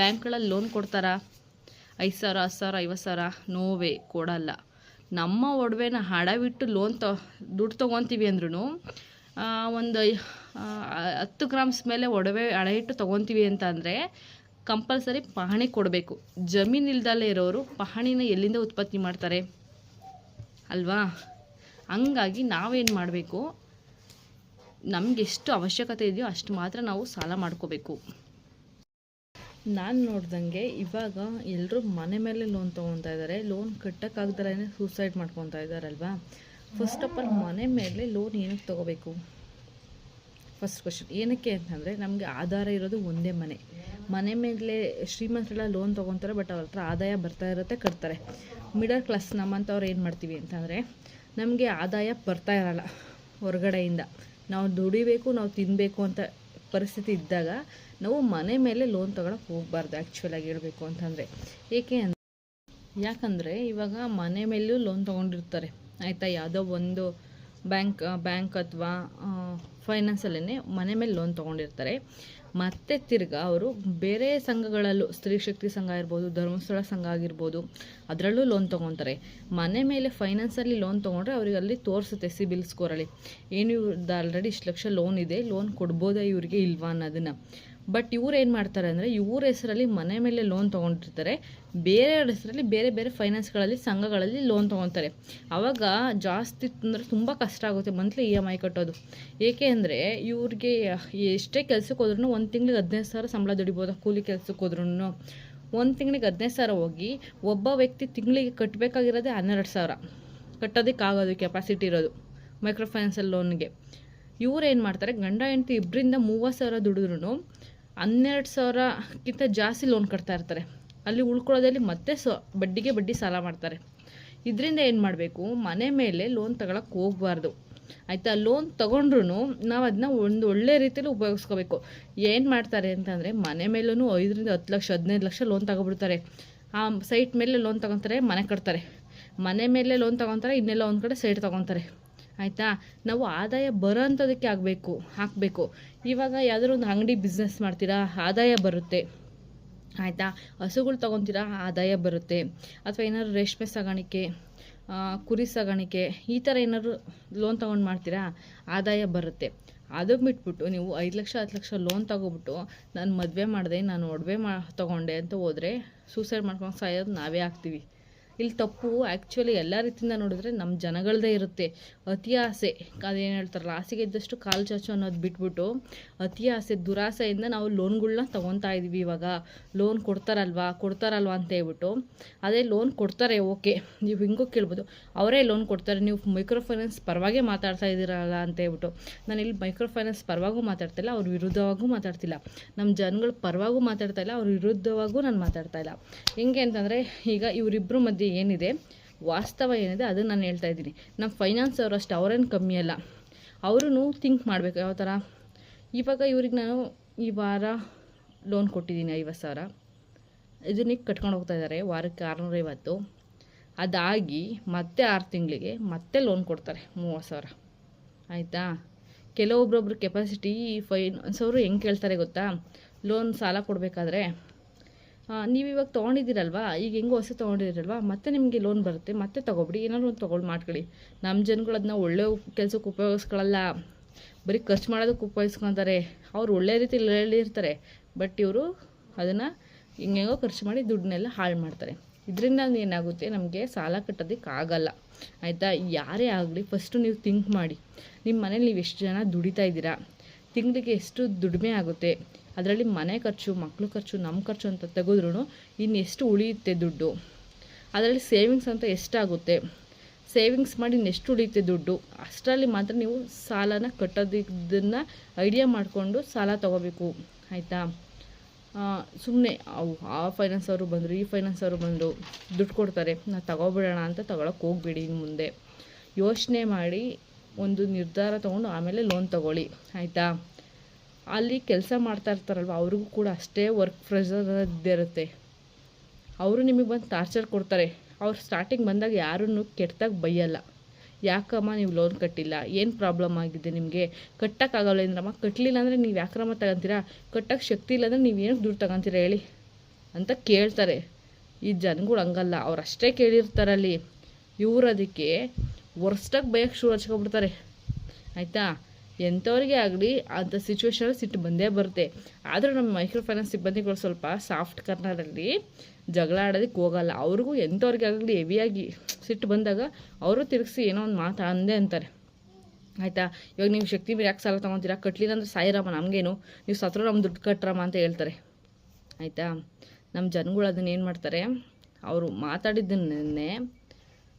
ಬ್ಯಾಂಕ್ಗಳಲ್ಲಿ ಲೋನ್ ಕೊಡ್ತಾರಾ? 5,000 10,000 50,000 ನೋವೇ ಕೊಡಲ್ಲ. ನಮ್ಮ ಒಡವೆನ ಹಡವಿಟ್ಟು ದುಡ್ಡು ತೊಗೊತೀವಿ ಅಂದ್ರೂ ಒಂದು 10 ಗ್ರಾಮ್ಸ್ ಮೇಲೆ ಒಡವೆ ಹಡ ಇಟ್ಟು ತೊಗೊತೀವಿ ಅಂತ ಅಂದರೆ ಕಂಪಲ್ಸರಿ ಪಹಣಿ ಕೊಡಬೇಕು. ಜಮೀನು ಇಲ್ದಲ್ಲೇ ಇರೋರು ಪಹಣಿನ ಎಲ್ಲಿಂದ ಉತ್ಪತ್ತಿ ಮಾಡ್ತಾರೆ ಅಲ್ವಾ? ಹಂಗಾಗಿ ನಾವೇನು ಮಾಡಬೇಕು, ನಮ್ಗೆ ಎಷ್ಟು ಅವಶ್ಯಕತೆ ಇದೆಯೋ ಅಷ್ಟು ಮಾತ್ರ ನಾವು ಸಾಲ ಮಾಡ್ಕೋಬೇಕು. ನಾನು ನೋಡ್ದಂಗೆ ಇವಾಗ ಎಲ್ಲರೂ ಮನೆ ಮೇಲೆ ಲೋನ್ ತೊಗೊತಾ ಇದ್ದಾರೆ. ಲೋನ್ ಕಟ್ಟೋಕ್ಕಾಗ್ದಲೇ ಸೂಸೈಡ್ ಮಾಡ್ಕೊತಾ ಇದ್ದಾರಲ್ವಾ. ಫಸ್ಟ್ ಆಫ್ ಆಲ್ ಮನೆ ಮೇಲೆ ಲೋನ್ ಏನಕ್ಕೆ ತೊಗೋಬೇಕು? ಫಸ್ಟ್ ಕ್ವಶನ್ ಏನಕ್ಕೆ ಅಂತಂದರೆ, ನಮಗೆ ಆಧಾರ ಇರೋದು ಒಂದೇ ಮನೆ ಮೇಲೆ ಶ್ರೀಮಂತರೆಲ್ಲ ಲೋನ್ ತೊಗೊತಾರೆ, ಬಟ್ ಅವ್ರ ಹತ್ರ ಆದಾಯ ಬರ್ತಾ ಇರುತ್ತೆ, ಕಟ್ತಾರೆ. ಮಿಡಲ್ ಕ್ಲಾಸ್ ನಮ್ಮಂಥವ್ರು ಏನು ಮಾಡ್ತೀವಿ ಅಂತಂದರೆ, ನಮಗೆ ಆದಾಯ ಬರ್ತಾ ಇರಲ್ಲ ಹೊರಗಡೆಯಿಂದ, ನಾವು ದುಡಿಬೇಕು, ನಾವು ತಿನ್ನಬೇಕು ಅಂತ ಪರಿಸ್ಥಿತಿ ಇದ್ದಾಗ ನಾವು ಮನೆ ಮೇಲೆ ಲೋನ್ ತೊಗೊಳಕ್ಕೆ ಹೋಗಬಾರ್ದು ಆ್ಯಕ್ಚುಲಾಗಿ ಹೇಳಬೇಕು ಅಂತಂದರೆ. ಯಾಕಂದರೆ ಇವಾಗ ಮನೆ ಮೇಲೂ ಲೋನ್ ತೊಗೊಂಡಿರ್ತಾರೆ, ಆಯಿತಾ. ಯಾವುದೋ ಒಂದು ಬ್ಯಾಂಕ್ ಅಥವಾ ಫೈನಾನ್ಸಲ್ಲೇ ಮನೆ ಮೇಲೆ ಲೋನ್ ತೊಗೊಂಡಿರ್ತಾರೆ. ಮತ್ತೆ ತಿರ್ಗಾ ಅವರು ಬೇರೆ ಸಂಘಗಳಲ್ಲೂ ಸ್ತ್ರೀ ಶಕ್ತಿ ಸಂಘ ಇರ್ಬೋದು, ಧರ್ಮಸ್ಥಳ ಸಂಘ ಆಗಿರ್ಬೋದು, ಅದರಲ್ಲೂ ಲೋನ್ ತೊಗೊತಾರೆ. ಮನೆ ಮೇಲೆ ಫೈನಾನ್ಸಲ್ಲಿ ಲೋನ್ ತೊಗೊಂಡ್ರೆ ಅವ್ರಿಗೆ ಅಲ್ಲಿ ತೋರಿಸುತ್ತೆ ಸಿಬಿಲ್ ಸ್ಕೋರಲ್ಲಿ, ಏನು ಇವ್ರದ್ದು ಆಲ್ರೆಡಿ ಇಷ್ಟು ಲಕ್ಷ ಲೋನ್ ಇದೆ, ಲೋನ್ ಕೊಡ್ಬೋದಾ ಇವರಿಗೆ ಇಲ್ವಾ ಅನ್ನೋದನ್ನು. ಬಟ್ ಇವ್ರು ಏನು ಮಾಡ್ತಾರೆ ಅಂದರೆ, ಇವ್ರ ಹೆಸರಲ್ಲಿ ಮನೆ ಮೇಲೆ ಲೋನ್ ತೊಗೊಂಡಿರ್ತಾರೆ, ಬೇರೆಯವ್ರ ಹೆಸರಲ್ಲಿ ಬೇರೆ ಬೇರೆ ಫೈನಾನ್ಸ್ಗಳಲ್ಲಿ ಸಂಘಗಳಲ್ಲಿ ಲೋನ್ ತೊಗೊತಾರೆ. ಆವಾಗ ಜಾಸ್ತಿ ಅಂದರೆ ತುಂಬ ಕಷ್ಟ ಆಗುತ್ತೆ ಮಂತ್ಲಿ EMI ಕಟ್ಟೋದು. ಏಕೆ ಅಂದರೆ ಇವ್ರಿಗೆ ಎಷ್ಟೇ ಕೆಲ್ಸಕ್ಕೆ ಹೋದ್ರೂ ಒಂದು ತಿಂಗ್ಳಿಗೆ 15,000 ಸಂಬಳ ದುಡಿಬೋದು. ಕೂಲಿ ಕೆಲ್ಸಕ್ಕೆ ಹೋದ್ರೂ ಒಂದು ತಿಂಗಳಿಗೆ 15,000 ಹೋಗಿ ಒಬ್ಬ ವ್ಯಕ್ತಿ ತಿಂಗಳಿಗೆ ಕಟ್ಟಬೇಕಾಗಿರೋದೇ 12,000 ಕಟ್ಟೋದಕ್ಕಾಗೋದು ಕೆಪಾಸಿಟಿ ಇರೋದು ಮೈಕ್ರೋ ಫೈನಾನ್ಸಲ್ಲಿ ಲೋನ್ಗೆ. ಇವ್ರು ಏನು ಮಾಡ್ತಾರೆ, ಗಂಡ ಹೆಂಡತಿ ಇಬ್ಬರಿಂದ 30,000 ದುಡಿದ್ರೂ 12,000ಕ್ಕಿಂತ ಜಾಸ್ತಿ ಲೋನ್ ಕಟ್ತಾ ಇರ್ತಾರೆ. ಅಲ್ಲಿ ಉಳ್ಕೊಳ್ಳೋದ್ರಲ್ಲಿ ಮತ್ತೆ ಬಡ್ಡಿಗೆ ಬಡ್ಡಿ ಸಾಲ ಮಾಡ್ತಾರೆ. ಇದರಿಂದ ಏನು ಮಾಡಬೇಕು, ಮನೆ ಮೇಲೆ ಲೋನ್ ತಗೊಳಕ್ಕೆ ಹೋಗಬಾರ್ದು ಆಯಿತಾ. ಲೋನ್ ತೊಗೊಂಡ್ರು ನಾವು ಅದನ್ನ ಒಂದು ಒಳ್ಳೆ ರೀತಿಯಲ್ಲಿ ಉಪಯೋಗಿಸ್ಕೋಬೇಕು. ಏನು ಮಾಡ್ತಾರೆ ಅಂತಂದರೆ, ಮನೆ ಮೇಲೂ 5ರಿಂದ 10 ಲಕ್ಷ 15 ಲಕ್ಷ ಲೋನ್ ತಗೊಬಿಡ್ತಾರೆ. ಆ ಸೈಟ್ ಮೇಲೆ ಲೋನ್ ತೊಗೊತಾರೆ, ಮನೆ ಕಟ್ತಾರೆ. ಮನೆ ಮೇಲೆ ಲೋನ್ ತೊಗೊತಾರೆ, ಇನ್ನೆಲ್ಲ ಒಂದು ಕಡೆ ಸೈಟ್ ತೊಗೊತಾರೆ ಆಯಿತಾ. ನಾವು ಆದಾಯ ಬರೋ ಅಂಥದಕ್ಕೆ ಹಾಕಬೇಕು. ಇವಾಗ ಯಾವುದಾದ್ರು ಒಂದು ಅಂಗಡಿ ಬಿಸ್ನೆಸ್ ಮಾಡ್ತೀರಾ, ಆದಾಯ ಬರುತ್ತೆ ಆಯಿತಾ. ಹಸುಗಳು ತೊಗೊತೀರಾ, ಆದಾಯ ಬರುತ್ತೆ. ಅಥವಾ ಏನಾದ್ರು ರೇಷ್ಮೆ ಸಾಗಾಣಿಕೆ, ಕುರಿ ಸಾಗಾಣಿಕೆ, ಈ ಥರ ಏನಾದ್ರು ಲೋನ್ ತೊಗೊಂಡು ಮಾಡ್ತೀರಾ, ಆದಾಯ ಬರುತ್ತೆ. ಅದಕ್ಕೆ ಬಿಟ್ಬಿಟ್ಟು ನೀವು 5 ಲಕ್ಷ 10 ಲಕ್ಷ ಲೋನ್ ತೊಗೊಬಿಟ್ಟು ನಾನು ಮದುವೆ ಮಾಡಿದೆ, ನಾನು ಒಡವೆ ತೊಗೊಂಡೆ ಅಂತ ಹೋದರೆ ಸೂಸೈಡ್ ಮಾಡ್ಕೊಂಡು ಸಾಯೋದು ನಾವೇ ಆಗ್ತೀವಿ. ಇಲ್ಲಿ ತಪ್ಪು ಆ್ಯಕ್ಚುಲಿ ಎಲ್ಲ ರೀತಿಯಿಂದ ನೋಡಿದ್ರೆ ನಮ್ಮ ಜನಗಳದೇ ಇರುತ್ತೆ. ಅತಿ ಆಸೆ, ಅದೇನು ಹೇಳ್ತಾರಲ್ಲ, ಹಾಸಿಗೆ ಇದ್ದಷ್ಟು ಕಾಲು ಚಾಚು ಅನ್ನೋದು ಬಿಟ್ಬಿಟ್ಟು ಅತಿ ಆಸೆ ದುರಾಸೆಯಿಂದ ನಾವು ಲೋನ್ಗಳನ್ನ ತೊಗೊತಾ ಇದ್ದೀವಿ. ಇವಾಗ ಲೋನ್ ಕೊಡ್ತಾರಲ್ವಾ ಅಂತ ಹೇಳ್ಬಿಟ್ಟು, ಅದೇ ಲೋನ್ ಕೊಡ್ತಾರೆ ಓಕೆ, ನೀವು ಹಿಂಗೂ ಕೇಳ್ಬೋದು, ಅವರೇ ಲೋನ್ ಕೊಡ್ತಾರೆ, ನೀವು ಮೈಕ್ರೋ ಫೈನಾನ್ಸ್ ಪರವಾಗೇ ಮಾತಾಡ್ತಾ ಇದ್ದೀರಲ್ಲ ಅಂತ ಹೇಳ್ಬಿಟ್ಟು. ನಾನು ಇಲ್ಲಿ ಮೈಕ್ರೋ ಫೈನಾನ್ಸ್ ಪರವಾಗೂ ಮಾತಾಡ್ತಾಯಿಲ್ಲ, ಅವ್ರ ವಿರುದ್ಧವಾಗೂ ಮಾತಾಡ್ತಿಲ್ಲ, ನಮ್ಮ ಜನಗಳ ಪರವಾಗೂ ಮಾತಾಡ್ತಾಯಿಲ್ಲ, ಅವ್ರ ವಿರುದ್ಧವಾಗೂ ನಾನು ಮಾತಾಡ್ತಾಯಿಲ್ಲ. ಹೆಂಗೆ ಅಂತಂದರೆ, ಈಗ ಇವರಿಬ್ಬರು ಮಧ್ಯೆ ಏನಿದೆ ವಾಸ್ತವ ಏನಿದೆ ಅದನ್ನು ನಾನು ಹೇಳ್ತಾ ಇದ್ದೀನಿ. ನಮ್ಮ ಫೈನಾನ್ಸ್ ಅವರು ಅಷ್ಟು ಅವರೇನು ಕಮ್ಮಿ ಅಲ್ಲ, ಅವರು ಥಿಂಕ್ ಮಾಡಬೇಕು ಯಾವ ಥರ. ಇವಾಗ ಇವ್ರಿಗೆ ನಾನು ಈ ವಾರ ಲೋನ್ ಕೊಟ್ಟಿದ್ದೀನಿ 50,000, ಇದನ್ನ ಕಟ್ಕೊಂಡು ಹೋಗ್ತಾ ಇದ್ದಾರೆ ವಾರಕ್ಕೆ 650. ಅದಾಗಿ ಮತ್ತೆ 6 ತಿಂಗಳಿಗೆ ಮತ್ತೆ ಲೋನ್ ಕೊಡ್ತಾರೆ 30,000 ಆಯಿತಾ. ಕೆಲವೊಬ್ಬರೊಬ್ರು ಕೆಪಾಸಿಟಿ ಫೈನಾನ್ಸ್ ಅವರು ಹೆಂಗೆ ಕೇಳ್ತಾರೆ ಗೊತ್ತಾ, ಲೋನ್ ಸಾಲ ಕೊಡಬೇಕಾದ್ರೆ, ನೀವು ಇವಾಗ ತೊಗೊಂಡಿದ್ದೀರಲ್ವಾ, ಈಗ ಹೆಂಗೋ ಹೊಸ ತೊಗೊಂಡಿದ್ದೀರಲ್ವಾ, ಮತ್ತೆ ನಿಮಗೆ ಲೋನ್ ಬರುತ್ತೆ, ಮತ್ತೆ ತೊಗೊಬಿಡಿ, ಏನಾದ್ರು ಒಂದು ತೊಗೊಂಡು ಮಾಡ್ಕೊಳ್ಳಿ. ನಮ್ಮ ಜನಗಳು ಅದನ್ನ ಒಳ್ಳೆ ಕೆಲಸಕ್ಕೆ ಉಪಯೋಗಿಸ್ಕೊಳ್ಳಲ್ಲ, ಬರೀ ಖರ್ಚು ಮಾಡೋದಕ್ಕೆ ಉಪಯೋಗಿಸ್ಕೊತಾರೆ. ಅವ್ರು ಒಳ್ಳೆ ರೀತಿಯಲ್ಲಿ ಹೇಳಿರ್ತಾರೆ, ಬಟ್ ಇವರು ಅದನ್ನು ಹಿಂಗೆಂಗೋ ಖರ್ಚು ಮಾಡಿ ದುಡ್ಡನ್ನೆಲ್ಲ ಹಾಳು ಮಾಡ್ತಾರೆ. ಇದರಿಂದ ಏನಾಗುತ್ತೆ, ನಮಗೆ ಸಾಲ ಕಟ್ಟೋದಕ್ಕೆ ಆಗಲ್ಲ ಆಯಿತಾ. ಯಾರೇ ಆಗಲಿ ಫಸ್ಟು ನೀವು ಥಿಂಕ್ ಮಾಡಿ, ನಿಮ್ಮ ಮನೇಲಿ ನೀವು ಎಷ್ಟು ಜನ ದುಡಿತಾ ಇದ್ದೀರಾ, ತಿಂಗಳಿಗೆ ಎಷ್ಟು ದುಡಿಮೆ ಆಗುತ್ತೆ, ಅದರಲ್ಲಿ ಮನೆ ಖರ್ಚು, ಮಕ್ಕಳು ಖರ್ಚು, ನಮ್ಮ ಖರ್ಚು ಅಂತ ತೆಗೆದ್ರೂ ಇನ್ನೆಷ್ಟು ಉಳಿಯುತ್ತೆ ದುಡ್ಡು, ಅದರಲ್ಲಿ ಸೇವಿಂಗ್ಸ್ ಅಂತ ಎಷ್ಟಾಗುತ್ತೆ, ಸೇವಿಂಗ್ಸ್ ಮಾಡಿ ಇನ್ನೆಷ್ಟು ಉಳಿಯುತ್ತೆ ದುಡ್ಡು, ಅಷ್ಟರಲ್ಲಿ ಮಾತ್ರ ನೀವು ಸಾಲನ ಕಟ್ಟೋದನ್ನು ಐಡಿಯಾ ಮಾಡಿಕೊಂಡು ಸಾಲ ತೊಗೋಬೇಕು ಆಯಿತಾ. ಸುಮ್ಮನೆ ಆ ಫೈನಾನ್ಸ್ ಅವರು ಬಂದರು, ಈ ಫೈನಾನ್ಸ್ ಅವರು ಬಂದರು, ದುಡ್ಡು ಕೊಡ್ತಾರೆ, ನಾವು ತಗೊಬಿಡೋಣ ಅಂತ ತೊಗೊಳಕ್ಕೆ ಹೋಗ್ಬೇಡಿ. ಇನ್ನು ಮುಂದೆ ಯೋಚನೆ ಮಾಡಿ ಒಂದು ನಿರ್ಧಾರ ತೊಗೊಂಡು ಆಮೇಲೆ ಲೋನ್ ತೊಗೊಳ್ಳಿ ಆಯಿತಾ. ಅಲ್ಲಿ ಕೆಲಸ ಮಾಡ್ತಾ ಇರ್ತಾರಲ್ವ, ಅವ್ರಿಗೂ ಕೂಡ ಅಷ್ಟೇ ವರ್ಕ್ ಪ್ರೆಷರ್ ಇರುತ್ತೆ. ಅವರು ನಿಮಗೆ ಬಂದು ಟಾರ್ಚರ್ ಕೊಡ್ತಾರೆ. ಅವ್ರು ಸ್ಟಾರ್ಟಿಂಗ್ ಬಂದಾಗ ಯಾರನ್ನು ಕೆಟ್ಟದಾಗ ಬೈಯಲ್ಲ, ಯಾಕಮ್ಮ ನೀವು ಲೋನ್ ಕಟ್ಟಿಲ್ಲ, ಏನು ಪ್ರಾಬ್ಲಮ್ ಆಗಿದೆ ನಿಮಗೆ, ಕಟ್ಟೋಕ್ಕಾಗಲ್ಲ ಅಂದ್ರಮ್ಮ, ಕಟ್ಟಲಿಲ್ಲ ಅಂದರೆ ನೀವು ಯಾಕ್ರಮ್ಮ ತಗೊತೀರಾ, ಕಟ್ಟೋಕ್ಕೆ ಶಕ್ತಿ ಇಲ್ಲ ಅಂದರೆ ನೀವು ಏನಕ್ಕೆ ದುಡ್ಡು ತಗೊತೀರಾ ಹೇಳಿ ಅಂತ ಕೇಳ್ತಾರೆ. ಈ ಜನಗಳು ಹಂಗಲ್ಲ, ಅವ್ರು ಅಷ್ಟೇ ಕೇಳಿರ್ತಾರಲ್ಲಿ. ಇವ್ರು ಅದಕ್ಕೆ ವರ್ಸ್ಟಾಗಿ ಬೈಯೋಕ್ಕೆ ಶುರು ಹಚ್ಕೊಬಿಡ್ತಾರೆ ಆಯಿತಾ. ಎಂಥವ್ರಿಗೆ ಆಗಲಿ ಅಂಥ ಸಿಚುವೇಶನಲ್ಲಿ ಸಿಟ್ಟು ಬಂದೇ ಬರುತ್ತೆ. ಆದರೂ ನಮ್ಮ ಮೈಕ್ರೋ ಫೈನಾನ್ಸ್ ಸಿಬ್ಬಂದಿಗಳು ಸ್ವಲ್ಪ ಸಾಫ್ಟ್ ಕಾರ್ನರಲ್ಲಿ ಜಗಳ ಆಡೋದಕ್ಕೆ ಹೋಗಲ್ಲ. ಅವ್ರಿಗೂ ಎಂಥವ್ರಿಗೆ ಆಗಲಿ ಹೆವಿಯಾಗಿ ಸಿಟ್ಟು ಬಂದಾಗ ಅವರು ತಿರುಗಿಸಿ ಏನೋ ಒಂದು ಮಾತು ಅಂದೇ ಅಂತಾರೆ ಆಯಿತಾ. ಇವಾಗ ನೀವು ಶಕ್ತಿ ಮೇಲೆ ಯಾಕೆ ಸಾಲ ತೊಗೊತೀರಾ, ಕಟ್ಟಲಿಲ್ಲ ಅಂದರೆ ಸಾಯಿರಮ್ಮ, ನಮಗೇನು, ನೀವು ಸತ್ರು ನಮ್ಮ ದುಡ್ಡು ಕಟ್ರಮ್ಮ ಅಂತ ಹೇಳ್ತಾರೆ ಆಯಿತಾ. ನಮ್ಮ ಜನಗಳು ಅದನ್ನ ಏನು ಮಾಡ್ತಾರೆ, ಅವರು ಮಾತಾಡಿದ್ದನ್ನೇ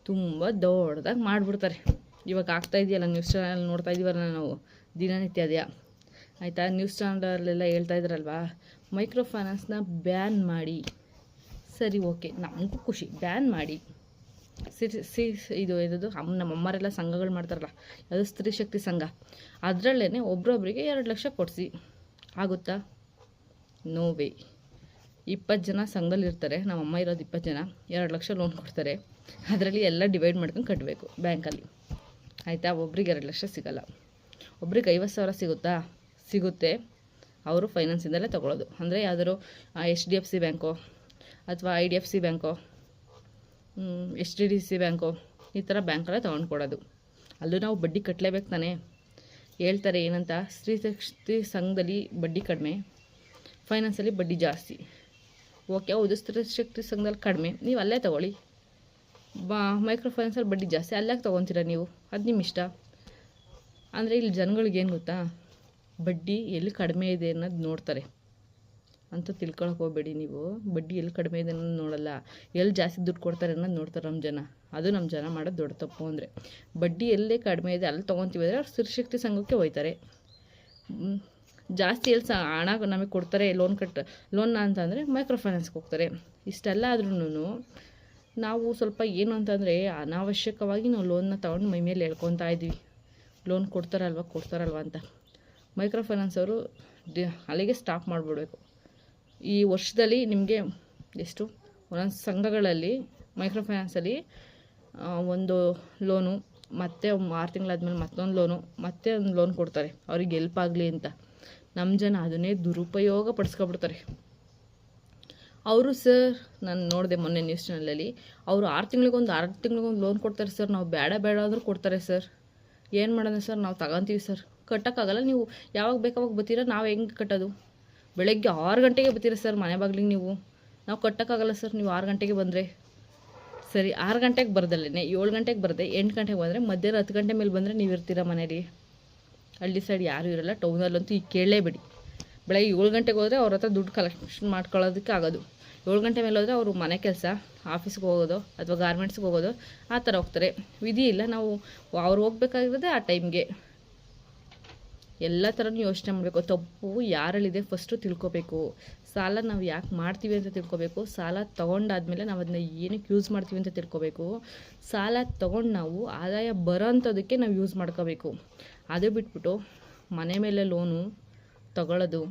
ತುಂಬ ದೊಡ್ಡದಾಗಿ ಮಾಡಿಬಿಡ್ತಾರೆ. ಇವಾಗ ಆಗ್ತಾಯಿದೆಯಲ್ಲ, ನ್ಯೂಸ್ ಚಾನಲ್ ನೋಡ್ತಾ ಇದ್ದೀವಲ್ಲ ನಾವು ದಿನನಿತ್ಯ ಅದೇ ಆಯಿತಾ. ನ್ಯೂಸ್ ಚಾನಲಲ್ಲೆಲ್ಲ ಹೇಳ್ತಾ ಇದ್ರಲ್ವಾ, ಮೈಕ್ರೋ ಫೈನಾನ್ಸ್ನ ಬ್ಯಾನ್ ಮಾಡಿ. ಸರಿ ಓಕೆ, ನಮಗೂ ಖುಷಿ, ಬ್ಯಾನ್ ಮಾಡಿ. ಇದು ಏನದು ನಮ್ಮ ಅಮ್ಮರೆಲ್ಲ ಸಂಘಗಳು ಮಾಡ್ತಾರಲ್ಲ, ಅದು ಸ್ತ್ರೀ ಶಕ್ತಿ ಸಂಘ, ಅದರಲ್ಲೇ ಒಬ್ರೊಬ್ರಿಗೆ 2 ಲಕ್ಷ ಕೊಡಿಸಿ ಆಗುತ್ತಾ? No way. 20 ಜನ ಸಂಘದಲ್ಲಿ ಇರ್ತಾರೆ, ನಮ್ಮಮ್ಮ ಇರೋದು 20 ಜನ, 2 ಲಕ್ಷ ಲೋನ್ ಕೊಡ್ತಾರೆ. ಅದರಲ್ಲಿ ಎಲ್ಲ ಡಿವೈಡ್ ಮಾಡ್ಕೊಂಡು ಕಟ್ಟಬೇಕು ಬ್ಯಾಂಕಲ್ಲಿ ಆಯಿತಾ. ಒಬ್ರಿಗೆ 2 ಲಕ್ಷ ಸಿಗೋಲ್ಲ, ಒಬ್ರಿಗೆ 50,000 ಸಿಗುತ್ತಾ? ಸಿಗುತ್ತೆ, ಅವರು ಫೈನಾನ್ಸಿಂದಲೇ ತೊಗೊಳ್ಳೋದು. ಅಂದರೆ ಯಾವ್ದಾದ್ರು HDFC ಬ್ಯಾಂಕೋ ಅಥವಾ IDFC ಬ್ಯಾಂಕೋ, HDDC ಬ್ಯಾಂಕೋ, ಈ ಥರ ಬ್ಯಾಂಕಲ್ಲೇ ತೊಗೊಂಡು ಕೊಡೋದು. ಅಲ್ಲೂ ನಾವು ಬಡ್ಡಿ ಕಟ್ಟಲೇಬೇಕು ತಾನೇ. ಹೇಳ್ತಾರೆ ಏನಂತ, ಸ್ತ್ರೀ ಶಕ್ತಿ ಸಂಘದಲ್ಲಿ ಬಡ್ಡಿ ಕಡಿಮೆ, ಫೈನಾನ್ಸಲ್ಲಿ ಬಡ್ಡಿ ಜಾಸ್ತಿ. ಓಕೆ, ಹೌದು, ಸ್ತ್ರೀ ಶಕ್ತಿ ಸಂಘದಲ್ಲಿ ಕಡಿಮೆ, ನೀವು ಅಲ್ಲೇ ತೊಗೊಳ್ಳಿ. ಮೈಕ್ರೋ ಫೈನಾನ್ಸಲ್ಲಿ ಬಡ್ಡಿ ಜಾಸ್ತಿ, ಅಲ್ಲಾಕೆ ತೊಗೊತೀರಾ ನೀವು? ಅದು ನಿಮ್ಮ ಇಷ್ಟ. ಅಂದರೆ ಇಲ್ಲಿ ಜನಗಳಿಗೇನು ಗೊತ್ತಾ, ಬಡ್ಡಿ ಎಲ್ಲಿ ಕಡಿಮೆ ಇದೆ ಅನ್ನೋದು ನೋಡ್ತಾರೆ ಅಂತ ತಿಳ್ಕೊಳಕ್ಕೆ ಹೋಗಬೇಡಿ ನೀವು. ಬಡ್ಡಿ ಎಲ್ಲಿ ಕಡಿಮೆ ಇದೆ ಅನ್ನೋದು ನೋಡಲ್ಲ, ಎಲ್ಲಿ ಜಾಸ್ತಿ ದುಡ್ಡು ಕೊಡ್ತಾರೆ ಅನ್ನೋದು ನೋಡ್ತಾರೆ ನಮ್ಮ ಜನ. ಅದು ನಮ್ಮ ಜನ ಮಾಡೋದು ದೊಡ್ಡ ತಪ್ಪು. ಅಂದರೆ ಬಡ್ಡಿ ಎಲ್ಲೇ ಕಡಿಮೆ ಇದೆ ಅಲ್ಲಿ ತೊಗೊತೀವಿ ಅಂದರೆ ಅವ್ರು ಸ್ತ್ರೀಶಕ್ತಿ ಸಂಘಕ್ಕೆ ಹೋಯ್ತಾರೆ. ಜಾಸ್ತಿ ಎಲ್ಲಿ ಹಣ ನಮಗೆ ಕೊಡ್ತಾರೆ ಲೋನ್ ಅಂತಂದರೆ ಮೈಕ್ರೋ ಫೈನಾನ್ಸ್ಗೆ ಹೋಗ್ತಾರೆ. ಇಷ್ಟೆಲ್ಲ ಆದ್ರೂ ನಾವು ಸ್ವಲ್ಪ ಏನು ಅಂತಂದರೆ ಅನಾವಶ್ಯಕವಾಗಿ ನಾವು ಲೋನ್ನ ತೊಗೊಂಡು ಮೈ ಮೇಲೆ ಹೇಳ್ಕೊತಾ ಇದ್ದೀವಿ, ಲೋನ್ ಕೊಡ್ತಾರಲ್ವ ಅಂತ. ಮೈಕ್ರೋ ಫೈನಾನ್ಸ್ ಅವರು ಅಲ್ಲಿಗೆ ಸ್ಟಾಪ್ ಮಾಡಿಬಿಡ್ಬೇಕು. ಈ ವರ್ಷದಲ್ಲಿ ನಿಮಗೆ ಎಷ್ಟು ಒಂದೊಂದು ಸಂಘಗಳಲ್ಲಿ ಮೈಕ್ರೋ ಫೈನಾನ್ಸಲ್ಲಿ ಒಂದು ಲೋನು, ಮತ್ತೆ 6 ತಿಂಗಳಾದ್ಮೇಲೆ ಮತ್ತೊಂದು ಲೋನು, ಮತ್ತೆ ಒಂದು ಲೋನ್ ಕೊಡ್ತಾರೆ ಅವ್ರಿಗೆ ಹೆಲ್ಪ್ ಆಗಲಿ ಅಂತ. ನಮ್ಮ ಜನ ಅದನ್ನೇ ದುರುಪಯೋಗ ಪಡಿಸ್ಕೊಬಿಡ್ತಾರೆ. ಅವರು ಸರ್, ನಾನು ನೋಡಿದೆ ಮೊನ್ನೆ ನ್ಯೂಸ್ ಚಾನಲಲ್ಲಿ, ಅವರು 6 ತಿಂಗಳಿಗೊಂದು ಲೋನ್ ಕೊಡ್ತಾರೆ ಸರ್. ನಾವು ಬೇಡ ಅಂದರೂ ಕೊಡ್ತಾರೆ ಸರ್. ಏನು ಮಾಡೋಣ ಸರ್, ನಾವು ತಗೊತೀವಿ ಸರ್. ಕಟ್ಟೋಕ್ಕಾಗಲ್ಲ, ನೀವು ಯಾವಾಗ ಬೇಕಾವಾಗ ಬರ್ತೀರಾ, ನಾವು ಹೆಂಗೆ ಕಟ್ಟೋದು? ಬೆಳಗ್ಗೆ 6 ಗಂಟೆಗೆ ಬರ್ತೀರಾ ಸರ್ ಮನೆ ಬಾಗಿಲಿಗೆ ನೀವು? ನಾವು ಕಟ್ಟೋಕ್ಕಾಗಲ್ಲ ಸರ್, ನೀವು 6 ಗಂಟೆಗೆ ಬಂದರೆ. ಸರಿ, 6 ಗಂಟೆಗೆ ಬರ್ದಲ್ಲೇ 7 ಗಂಟೆಗೆ ಬರದೆ 8 ಗಂಟೆಗೆ ಬಂದರೆ ಮಧ್ಯಾಹ್ನ 10 ಗಂಟೆ ಮೇಲೆ ಬಂದರೆ ನೀವು ಇರ್ತೀರಾ ಮನೇಲಿ? ಹಳ್ಳಿ ಸೈಡ್ ಯಾರೂ ಇರಲ್ಲ, ಟೌನಲ್ಲಂತೂ ಈಗ ಕೇಳಲೇಬೇಡಿ. ಬೆಳಗ್ಗೆ 7 ಗಂಟೆಗೆ ಹೋದರೆ ಅವ್ರ ಹತ್ರ ದುಡ್ಡು ಕಲೆಕ್ಷನ್ ಮಾಡ್ಕೊಳ್ಳೋದಕ್ಕೆ ಆಗೋದು. 7 ಗಂಟೆ ಮೇಲೆ ಹೋದರೆ ಅವರು ಮನೆ ಕೆಲಸ, ಆಫೀಸ್ಗೆ ಹೋಗೋದು ಅಥವಾ ಗಾರ್ಮೆಂಟ್ಸ್ಗೆ ಹೋಗೋದು, ಆ ಥರ ಹೋಗ್ತಾರೆ. ವಿಧಿ ಇಲ್ಲ, ನಾವು ಅವ್ರು ಹೋಗ್ಬೇಕಾಗಿರೋದೇ ಆ ಟೈಮ್ಗೆ. ಎಲ್ಲ ಥರನೂ ಯೋಚನೆ ಮಾಡಬೇಕು. ತಪ್ಪು ಯಾರಲ್ಲಿದೆ ಫಸ್ಟು ತಿಳ್ಕೊಬೇಕು. ಸಾಲ ನಾವು ಯಾಕೆ ಮಾಡ್ತೀವಿ ಅಂತ ತಿಳ್ಕೊಬೇಕು. ಸಾಲ ತೊಗೊಂಡಾದ್ಮೇಲೆ ನಾವು ಅದನ್ನ ಏನಕ್ಕೆ ಯೂಸ್ ಮಾಡ್ತೀವಿ ಅಂತ ತಿಳ್ಕೊಬೇಕು. ಸಾಲ ತೊಗೊಂಡು ನಾವು ಆದಾಯ ಬರೋ ಅಂಥದಕ್ಕೆ ನಾವು ಯೂಸ್ ಮಾಡ್ಕೋಬೇಕು. ಅದು ಬಿಟ್ಬಿಟ್ಟು ಮನೆ ಮೇಲೆ ಲೋನು ತಗೊಳ್ಳೋದು,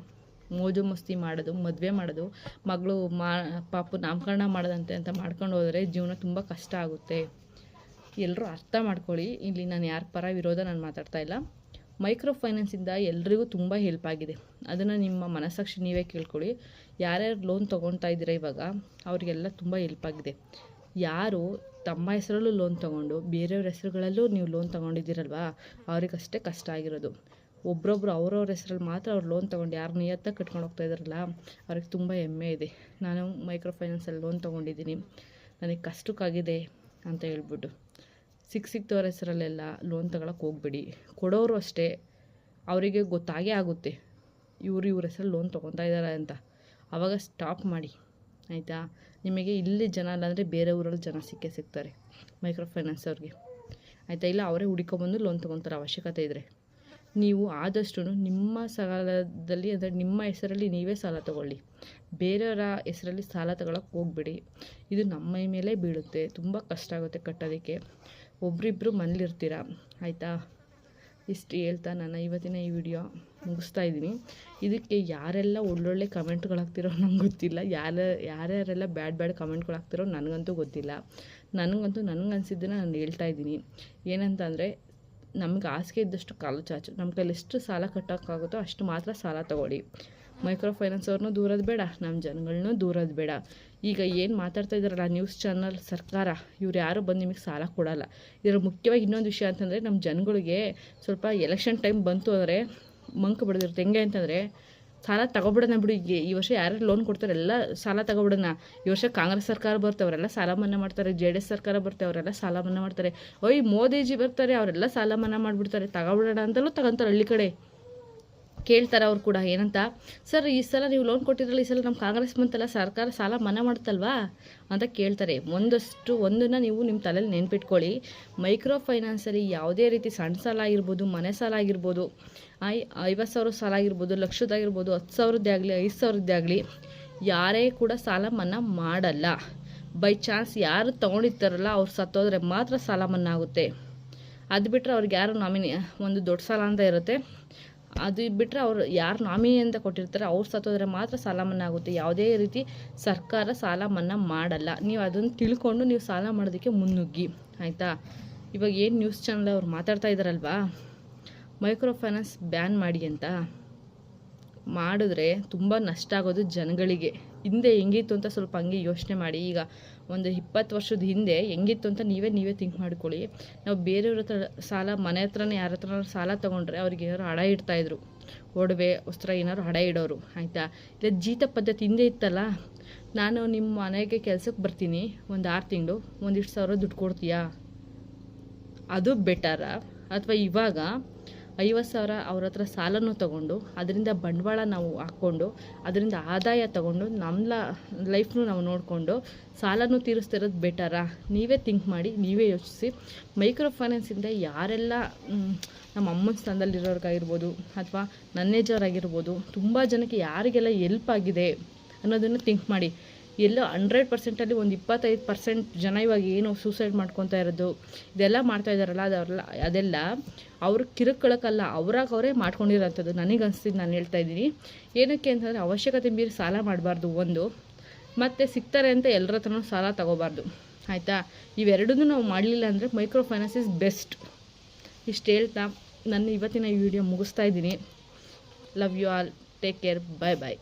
ಮೋಜು ಮಸ್ತಿ ಮಾಡೋದು, ಮದುವೆ ಮಾಡೋದು, ಮಗಳು ಪಾಪು ನಾಮಕರಣ ಮಾಡೋದಂತೆ ಅಂತ ಮಾಡ್ಕೊಂಡು ಹೋದರೆ ಜೀವನ ತುಂಬ ಕಷ್ಟ ಆಗುತ್ತೆ. ಎಲ್ಲರೂ ಅರ್ಥ ಮಾಡ್ಕೊಳ್ಳಿ. ಇಲ್ಲಿ ನಾನು ಯಾರ ಪರ ವಿರೋಧ ನಾನು ಮಾತಾಡ್ತಾ ಇಲ್ಲ. ಮೈಕ್ರೋ ಫೈನಾನ್ಸಿಂದ ಎಲ್ರಿಗೂ ತುಂಬ ಹೆಲ್ಪ್ ಆಗಿದೆ. ಅದನ್ನು ನಿಮ್ಮ ಮನಸ್ಸಾಕ್ಷಿ ನೀವೇ ಕೇಳ್ಕೊಳ್ಳಿ. ಯಾರ್ಯಾರು ಲೋನ್ ತೊಗೊಳ್ತಾ ಇದ್ದೀರಾ ಇವಾಗ, ಅವರಿಗೆಲ್ಲ ತುಂಬ ಹೆಲ್ಪ್ ಆಗಿದೆ. ಯಾರು ತಮ್ಮ ಹೆಸರಲ್ಲೂ ಲೋನ್ ತೊಗೊಂಡು ಬೇರೆಯವ್ರ ಹೆಸರುಗಳಲ್ಲೂ ನೀವು ಲೋನ್ ತೊಗೊಂಡಿದ್ದೀರಲ್ವಾ, ಅವ್ರಿಗಷ್ಟೇ ಕಷ್ಟ ಆಗಿರೋದು. ಒಬ್ಬರೊಬ್ರು ಅವ್ರವ್ರ ಹೆಸರಲ್ಲಿ ಮಾತ್ರ ಅವ್ರು ಲೋನ್ ತೊಗೊಂಡು ಯಾರು ನಿಯತ್ತಾಗಿ ಕಟ್ಕೊಂಡು ಹೋಗ್ತಾ ಇದ್ದಾರಲ್ಲ, ಅವ್ರಿಗೆ ತುಂಬ ಹೆಮ್ಮೆ ಇದೆ. ನಾನು ಮೈಕ್ರೋ ಫೈನಾನ್ಸಲ್ಲಿ ಲೋನ್ ತೊಗೊಂಡಿದ್ದೀನಿ, ನನಗೆ ಕಷ್ಟಕ್ಕಾಗಿದೆ ಅಂತ ಹೇಳ್ಬಿಟ್ಟು. ಸಿಕ್ತವ್ರ ಹೆಸರಲ್ಲೆಲ್ಲ ಲೋನ್ ತಗೊಳಕ್ಕೆ ಹೋಗ್ಬೇಡಿ. ಕೊಡೋರು ಅಷ್ಟೇ, ಅವರಿಗೆ ಗೊತ್ತಾಗೇ ಆಗುತ್ತೆ ಇವ್ರ ಹೆಸರಲ್ಲಿ ಲೋನ್ ತೊಗೊತಾ ಇದ್ದಾರೆ ಅಂತ. ಆವಾಗ ಸ್ಟಾಪ್ ಮಾಡಿ, ಆಯಿತಾ? ನಿಮಗೆ ಇಲ್ಲಿ ಜನ ಅಲ್ಲಾಂದರೆ ಬೇರೆ ಊರಲ್ಲಿ ಜನ ಸಿಗ್ತಾರೆ ಮೈಕ್ರೋ ಫೈನಾನ್ಸ್ ಅವ್ರಿಗೆ, ಆಯಿತಾ? ಇಲ್ಲ ಅವರೇ ಹುಡುಕೊಂಬಂದು ಲೋನ್ ತೊಗೊತಾರೆ ಅವಶ್ಯಕತೆ ಇದ್ದರೆ. ನೀವು ಆದಷ್ಟು ನಿಮ್ಮ ಸಾಲದಲ್ಲಿ, ಅಂದರೆ ನಿಮ್ಮ ಹೆಸರಲ್ಲಿ ನೀವೇ ಸಾಲ ತೊಗೊಳ್ಳಿ. ಬೇರೆಯವರ ಹೆಸರಲ್ಲಿ ಸಾಲ ತಗೊಳಕ್ಕೆ ಹೋಗ್ಬೇಡಿ. ಇದು ನಮ್ಮ ಮೈ ಮೇಲೆ ಬೀಳುತ್ತೆ, ತುಂಬ ಕಷ್ಟ ಆಗುತ್ತೆ ಕಟ್ಟೋದಕ್ಕೆ. ಒಬ್ರಿಬ್ಬರು ಮನೇಲಿರ್ತೀರ, ಆಯಿತಾ? ಇಷ್ಟು ಹೇಳ್ತಾ ನಾನು ಇವತ್ತಿನ ಈ ವಿಡಿಯೋ ಮುಗಿಸ್ತಾ ಇದ್ದೀನಿ. ಇದಕ್ಕೆ ಯಾರೆಲ್ಲ ಒಳ್ಳೊಳ್ಳೆ ಕಮೆಂಟ್ಗಳಾಗ್ತಿರೋ ನಂಗೆ ಗೊತ್ತಿಲ್ಲ. ಯಾರ್ಯಾರೆಲ್ಲ ಬ್ಯಾಡ್ ಕಮೆಂಟ್ಗಳಾಗ್ತಿರೋ ನನಗಂತೂ ಗೊತ್ತಿಲ್ಲ. ನನಗನ್ಸಿದ್ದನ್ನು ನಾನು ಹೇಳ್ತಾ ಇದ್ದೀನಿ. ಏನಂತಂದರೆ, ನಮ್ಗೆ ಹಾಸಿಗೆ ಇದ್ದಷ್ಟು ಕಾಲು ಚಾಚು. ನಮ್ಮ ಕೈಲಿ ಎಷ್ಟು ಸಾಲ ಕಟ್ಟೋಕ್ಕಾಗುತ್ತೋ ಅಷ್ಟು ಮಾತ್ರ ಸಾಲ ತೊಗೊಳ್ಳಿ. ಮೈಕ್ರೋ ಫೈನಾನ್ಸ್ ಅವ್ರನ್ನೂ ದೂರೋದು ಬೇಡ, ನಮ್ಮ ಜನಗಳನ್ನೂ ದೂರೋದು ಬೇಡ. ಈಗ ಏನು ಮಾತಾಡ್ತಾ ಇದ್ದಾರಲ್ಲ ನ್ಯೂಸ್ ಚಾನಲ್, ಸರ್ಕಾರ, ಇವ್ರು ಯಾರು ಬಂದು ನಿಮಗೆ ಸಾಲ ಕೊಡೋಲ್ಲ. ಇದರ ಮುಖ್ಯವಾಗಿ ಇನ್ನೊಂದು ವಿಷಯ ಅಂತಂದರೆ, ನಮ್ಮ ಜನಗಳಿಗೆ ಸ್ವಲ್ಪ ಎಲೆಕ್ಷನ್ ಟೈಮ್ ಬಂತು ಅಂದರೆ ಮಂಕು ಬಿಡೋದಿರುತ್ತೆ. ಹೆಂಗೆ ಅಂತಂದರೆ, ಸಾಲ ತಗೊಬಿಡೋಣ ಬಿಡು, ಈ ವರ್ಷ ಯಾರು ಲೋನ್ ಕೊಡ್ತಾರೆ ಎಲ್ಲ ಸಾಲ ತಗೊಬಿಡೋಣ. ಈ ವರ್ಷ ಕಾಂಗ್ರೆಸ್ ಸರ್ಕಾರ ಬರ್ತಾರೆ, ಅವರೆಲ್ಲ ಸಾಲ ಮನ್ನಾ ಮಾಡ್ತಾರೆ. JDS ಸರ್ಕಾರ ಬರ್ತಾರೆ, ಅವರೆಲ್ಲ ಸಾಲ ಮನ್ನಾ ಮಾಡ್ತಾರೆ. ಮೋದಿಜಿ ಬರ್ತಾರೆ, ಅವರೆಲ್ಲ ಸಾಲ ಮನ್ನಾ ಮಾಡಿಬಿಡ್ತಾರೆ. ತಗೊಬಿಡೋಣ ಅಂತಲೂ ತಗೊಂತಾರೆ. ಹಳ್ಳಿ ಕಡೆ ಕೇಳ್ತಾರೆ ಅವ್ರು ಕೂಡ, ಏನಂತ, ಸರ್ ಈ ಸಲ ನೀವು ಲೋನ್ ಕೊಟ್ಟಿದ್ರಲ್ಲ, ಈ ಸಲ ನಮ್ಮ ಕಾಂಗ್ರೆಸ್ ಬಂತಲ್ಲ, ಸರ್ಕಾರ ಸಾಲ ಮನ್ನಾ ಮಾಡುತ್ತಲ್ವಾ ಅಂತ ಕೇಳ್ತಾರೆ. ಒಂದನ್ನು ನೀವು ನಿಮ್ಮ ತಲೆಯಲ್ಲಿ ನೆನ್ಪಿಟ್ಕೊಳ್ಳಿ. ಮೈಕ್ರೋ ಫೈನಾನ್ಸಲ್ಲಿ ಯಾವುದೇ ರೀತಿ ಸಣ್ಣ ಸಾಲ ಆಗಿರ್ಬೋದು, ಮನೆ ಸಾಲ ಆಗಿರ್ಬೋದು, 50,000 ಸಾಲ ಆಗಿರ್ಬೋದು, ಲಕ್ಷದಾಗಿರ್ಬೋದು, 10,000 ಆಗಲಿ, 5,000 ಆಗಲಿ, ಯಾರೇ ಕೂಡ ಸಾಲ ಮನ್ನಾ ಮಾಡಲ್ಲ. ಬೈ ಚಾನ್ಸ್ ಯಾರು ತೊಗೊಂಡಿರ್ತಾರಲ್ಲ ಅವ್ರು ಸತ್ತೋದ್ರೆ ಮಾತ್ರ ಸಾಲ ಮನ್ನಾ ಆಗುತ್ತೆ. ಅದು ಬಿಟ್ಟರೆ ಅವ್ರಿಗೆ ಯಾರು ಒಂದು ದೊಡ್ಡ ಸಾಲ ಅಂತ ಇರುತ್ತೆ, ಅದು ಬಿಟ್ಟರೆ ಅವ್ರು ಯಾರು ನಾಮಿನಿ ಅಂತ ಕೊಟ್ಟಿರ್ತಾರೆ ಅವ್ರು ಸತ್ತೋದ್ರೆ ಮಾತ್ರ ಸಾಲ ಮನ್ನಾ ಆಗುತ್ತೆ. ಯಾವುದೇ ರೀತಿ ಸರ್ಕಾರ ಸಾಲ ಮನ್ನಾ ಮಾಡಲ್ಲ. ನೀವು ಅದನ್ನು ತಿಳ್ಕೊಂಡು ನೀವು ಸಾಲ ಮಾಡೋದಕ್ಕೆ ಮುನ್ನುಗ್ಗಿ, ಆಯಿತಾ? ಇವಾಗ ಏನು ನ್ಯೂಸ್ ಚಾನಲ್ ಅವ್ರು ಮಾತಾಡ್ತಾ ಇದ್ದಾರಲ್ವಾ, ಮೈಕ್ರೋ ಫೈನಾನ್ಸ್ ಬ್ಯಾನ್ ಮಾಡಿ ಅಂತ, ಮಾಡಿದ್ರೆ ತುಂಬ ನಷ್ಟ ಆಗೋದು ಜನಗಳಿಗೆ. ಹಿಂದೆ ಹೆಂಗಿತ್ತು ಅಂತ ಸ್ವಲ್ಪ ಹಂಗೆ ಯೋಚನೆ ಮಾಡಿ. ಈಗ ಒಂದು 20 ವರ್ಷದ ಹಿಂದೆ ಹೆಂಗಿತ್ತು ಅಂತ ನೀವೇ ಥಿಂಕ್ ಮಾಡ್ಕೊಳ್ಳಿ. ನಾವು ಬೇರೆಯವ್ರ ಹತ್ರ ಸಾಲ, ಮನೆ ಹತ್ರನೇ ಯಾರ ಹತ್ರ ಸಾಲ ತೊಗೊಂಡ್ರೆ ಅವ್ರಿಗೆ ಏನಾದ್ರು ಹಡ ಇಡ್ತಾಯಿದ್ರು, ಒಡವೆ ವಸ್ತ್ರ ಏನಾದ್ರು ಹಡ ಇಡೋರು, ಆಯಿತಾ. ಇಲ್ಲ ಜೀತ ಪದ್ಧತಿ ಹಿಂದೆ ಇತ್ತಲ್ಲ, ನಾನು ನಿಮ್ಮ ಮನೆಗೆ ಕೆಲಸಕ್ಕೆ ಬರ್ತೀನಿ, ಒಂದು 6 ತಿಂಗಳು ಒಂದಿಷ್ಟು ಸಾವಿರ ದುಡ್ಡು ಕೊಡ್ತೀಯಾ, ಅದು ಬೆಟರಾ? ಅಥವಾ ಇವಾಗ 50,000 ಅವ್ರ ಹತ್ರ ಸಾಲನೂ ತೊಗೊಂಡು ಅದರಿಂದ ಬಂಡವಾಳ ನಾವು ಹಾಕ್ಕೊಂಡು ಅದರಿಂದ ಆದಾಯ ತೊಗೊಂಡು ನಮ್ಮ ಲೈಫ್ನು ನಾವು ನೋಡಿಕೊಂಡು ಸಾಲನೂ ತೀರಿಸ್ತಿರೋದು ಬೆಟರಾ? ನೀವೇ ಥಿಂಕ್ ಮಾಡಿ, ನೀವೇ ಯೋಚಿಸಿ. ಮೈಕ್ರೋ ಫೈನಾನ್ಸಿಂದ ಯಾರೆಲ್ಲ ನಮ್ಮ ಅಮ್ಮನ ಸ್ಥಾನದಲ್ಲಿರೋರ್ಗಾಗಿರ್ಬೋದು ಅಥವಾ ನನ್ನ ಏಜವ್ರಾಗಿರ್ಬೋದು, ತುಂಬ ಜನಕ್ಕೆ ಯಾರಿಗೆಲ್ಲ ಎಲ್ಪ್ ಆಗಿದೆ ಅನ್ನೋದನ್ನು ಥಿಂಕ್ ಮಾಡಿ. ಎಲ್ಲೋ 100%ಅಲ್ಲಿ ಒಂದು 25% ಜನ ಇವಾಗ ಏನು ಸೂಸೈಡ್ ಮಾಡ್ಕೊತಾ ಇರೋದು, ಇದೆಲ್ಲ ಮಾಡ್ತಾ ಇದ್ದಾರಲ್ಲ, ಅದೆಲ್ಲ ಅವ್ರು ಕಿರುಕಳಕ್ಕಲ್ಲ, ಅವರೇ ಮಾಡ್ಕೊಂಡಿರೋಂಥದ್ದು. ನನಗೆ ಅನಿಸ್ತಿದ್ದು ನಾನು ಹೇಳ್ತಾ ಇದ್ದೀನಿ. ಏನಕ್ಕೆ ಅಂತಂದರೆ ಅವಶ್ಯಕತೆ ಮೀರಿ ಸಾಲ ಮಾಡಬಾರ್ದು ಒಂದು, ಮತ್ತು ಸಿಗ್ತಾರೆ ಅಂತ ಎಲ್ಲರ ಹತ್ರನೂ ಸಾಲ ತಗೋಬಾರ್ದು, ಆಯಿತಾ. ಇವೆರಡನ್ನೂ ನಾವು ಮಾಡಲಿಲ್ಲ ಅಂದರೆ ಮೈಕ್ರೋ ಫೈನಾನ್ಸ್ ಇಸ್ ಬೆಸ್ಟ್. ಇಷ್ಟು ಹೇಳ್ತಾ ನನ್ನ ಇವತ್ತಿನ ಈ ವಿಡಿಯೋ ಮುಗಿಸ್ತಾ ಇದ್ದೀನಿ. Love you all, take care, bye bye.